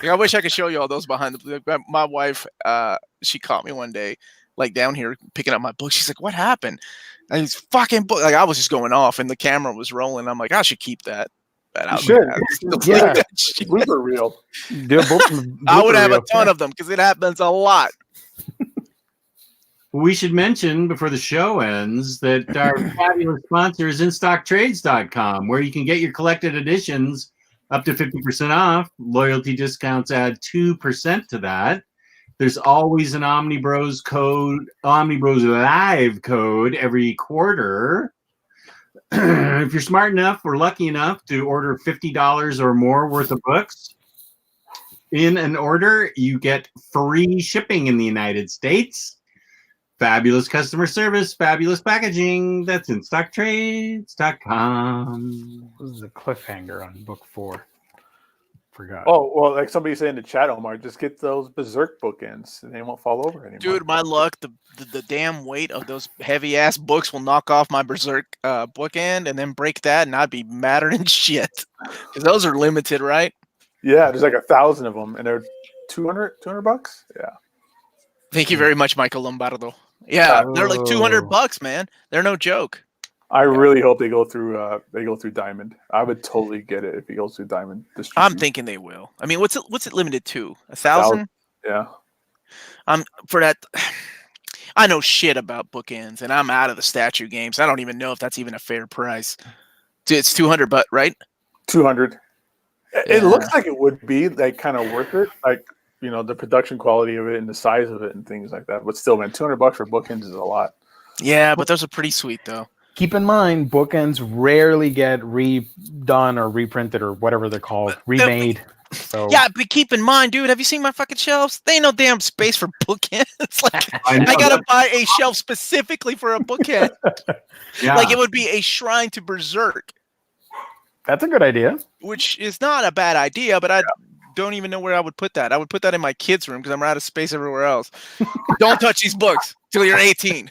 I wish I could show you all those behind the. My wife, she caught me one day, like down here picking up my book. She's like, "What happened?" And these fucking book. Like I was just going off, and the camera was rolling. I'm like, I should keep that. You should. Yeah, blooper reel. I would have a ton of them because it happens a lot. We should mention before the show ends that our fabulous sponsor is InStockTrades.com, where you can get your collected editions up to 50% off. Loyalty discounts add 2% to that. There's always an Omnibros code, Omnibroslive code every quarter. If you're smart enough or lucky enough to order $50 or more worth of books in an order, you get free shipping in the United States. Fabulous customer service, fabulous packaging. That's InStockTrades.com. This is a cliffhanger on book 4. Forgot. Oh, well, like somebody said in the chat, Omar, just get those Berserk bookends and they won't fall over anymore. Dude, my luck, the damn weight of those heavy-ass books will knock off my Berserk bookend and then break that, and I'd be madder than shit. Because those are limited, right? Yeah, there's like 1,000 of them, and they're $200 $200? Yeah. Thank you very much, Michael Lombardo. Yeah, they're like $200, man. They're no joke. I really hope they go through Diamond. I would totally get it if it goes through Diamond. I'm thinking they will. I mean, what's it limited to? 1,000? Yeah. For that, I know shit about bookends, and I'm out of the statue games. I don't even know if that's even a fair price. It's $200, but right? 200. Yeah. It looks like it would be like kind of worth it, like the production quality of it and the size of it and things like that. But still, man, $200 for bookends is a lot. Yeah, but those are pretty sweet though. Keep in mind, bookends rarely get redone or reprinted or whatever they're called, remade. So yeah, but keep in mind, dude, have you seen my fucking shelves? They ain't no damn space for bookends. Like I gotta buy a shelf specifically for a bookend. Yeah. Like it would be a shrine to Berserk. that's a good idea. Which is not a bad idea, but I don't even know where I would put that. I would put that in my kids' room because I'm out of space everywhere else. Don't touch these books till you're 18.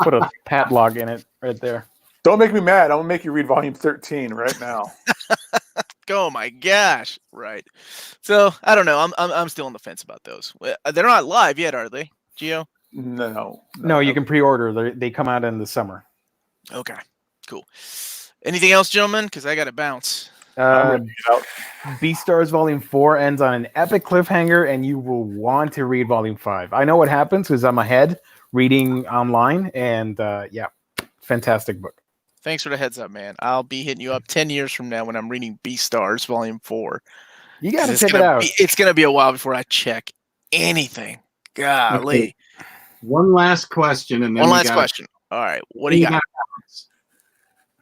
Put a padlock in it right there. Don't make me mad. I'm gonna make you read volume 13 right now. Oh my gosh! Right. So I don't know. I'm still on the fence about those. They're not live yet, are they, Gio? No. You can pre-order. They come out in the summer. Okay. Cool. Anything else, gentlemen? Because I got to bounce. Beastars Volume 4 ends on an epic cliffhanger, and you will want to read Volume 5. I know what happens because I'm ahead reading online, and fantastic book. Thanks for the heads up, man. I'll be hitting you up 10 years from now when I'm reading Beastars Volume 4. You got to check it out. It's going to be a while before I check anything. Golly. Okay. One last question. And then One last question. All right. What do you got?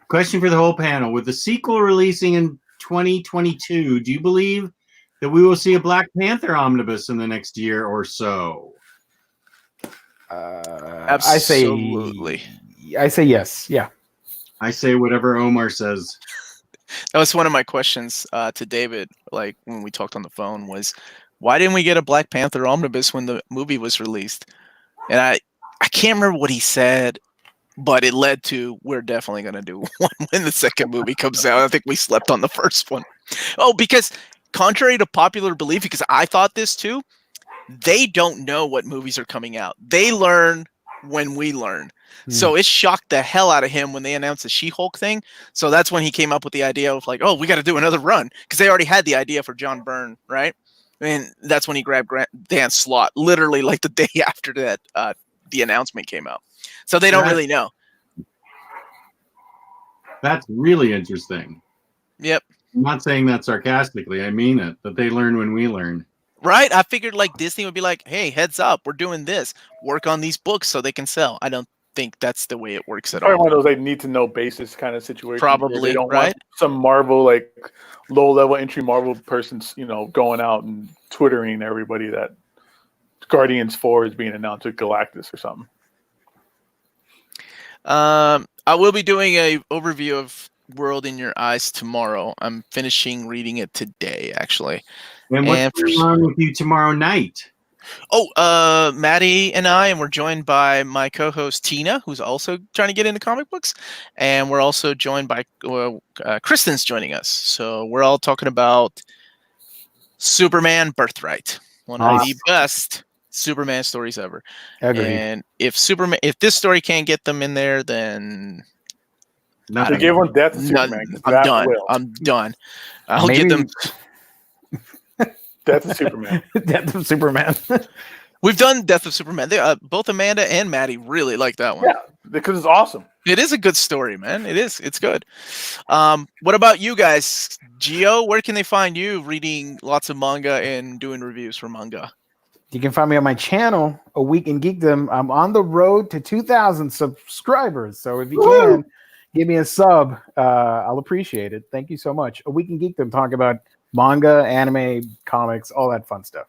Question for the whole panel. With the sequel releasing in 2022, do you believe that we will see a Black Panther omnibus in the next year or so? Absolutely. I say yes. Yeah. I say whatever Omar says. That was one of my questions to David, like when we talked on the phone, was why didn't we get a Black Panther omnibus when the movie was released? And I can't remember what he said, but it led to we're definitely going to do one when the second movie comes out. I think we slept on the first one. Oh, because contrary to popular belief, because I thought this too, they don't know what movies are coming out. They learn when we learn. So it shocked the hell out of him when they announced the She-Hulk thing. So that's when he came up with the idea of like, oh, we got to do another run. Because they already had the idea for John Byrne, right? And that's when he grabbed Dan Slott, literally like the day after that the announcement came out. So they don't really know. That's really interesting. Yep. I'm not saying that sarcastically. I mean it. That they learn when we learn. Right? I figured like Disney would be like, hey, heads up, we're doing this. Work on these books so they can sell. I don't think that's the way it works at all. Probably one of those like need to know basis kind of situation. Probably, they don't right? want some Marvel like low level entry Marvel person's going out and twittering everybody that Guardians 4 is being announced with Galactus or something. I will be doing a overview of World in Your Eyes tomorrow. I'm finishing reading it today, actually. And what's going on with you tomorrow night? Oh, Maddie and we're joined by my co-host Tina, who's also trying to get into comic books, and we're also joined by Kristan's joining us. So we're all talking about Superman Birthright, one of the best Superman stories ever. Agreed. And if this story can't get them in there, then they gave one Death of Superman. I'm done. I'm done. I'll get them. Death of Superman. Death of Superman. We've done Death of Superman. Both Amanda and Maddie really like that one. Yeah, because it's awesome. It is a good story, man. It is. It's good. What about you guys? Gio, where can they find you reading lots of manga and doing reviews for manga? You can find me on my channel, A Week in Geekdom. I'm on the road to 2,000 subscribers. So if you can, give me a sub. I'll appreciate it. Thank you so much. A Week in Geekdom, talk about manga, anime, comics, all that fun stuff.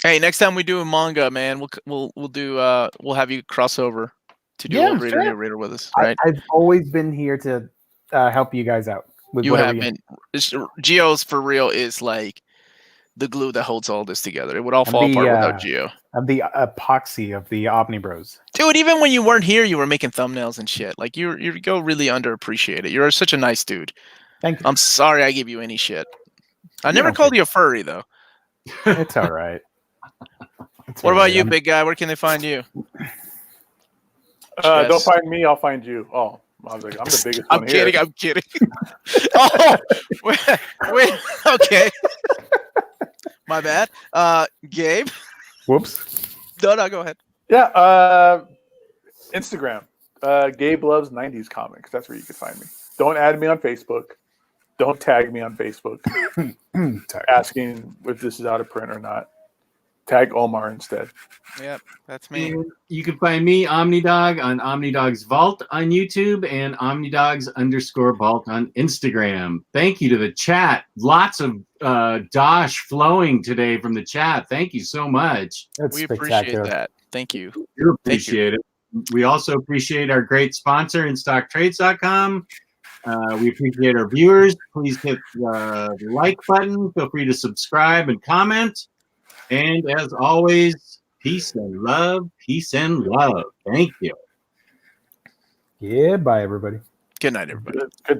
Hey, next time we do a manga, man, we'll have you cross over to do a reader with us, right? I've always been here to help you guys out. With you have been. Gio's for real is like the glue that holds all this together. It would all fall apart without Gio. I'm the epoxy of the OmniBros. Dude, even when you weren't here, you were making thumbnails and shit. Like you go really underappreciated. You're such a nice dude. Thank you. I'm sorry I gave you any shit. I never called you a furry though. It's all right. What about you, big guy? Where can they find you? Don't find me. I'll find you. Oh, I was like, I'm the biggest one here. I'm kidding. Oh, wait. Okay. My bad. Gabe. Whoops. No, go ahead. Yeah, Instagram. Gabe loves 90s comics. That's where you can find me. Don't add me on Facebook. Don't tag me on Facebook Sorry. asking if this is out of print or not. Tag Omar instead. Yep, that's me. And you can find me, Omnidog, on Omnidog's Vault on YouTube and Omnidogs_Vault on Instagram. Thank you to the chat. Lots of dosh flowing today from the chat. Thank you so much. That's We spectacular. appreciate that. Thank you. We appreciate it. We also appreciate our great sponsor, InStockTrades.com. We appreciate our viewers. Please hit the like button. Feel free to subscribe and comment. And as always, peace and love. Peace and love. Thank you. Yeah, bye, everybody. Good night, everybody. Goodbye.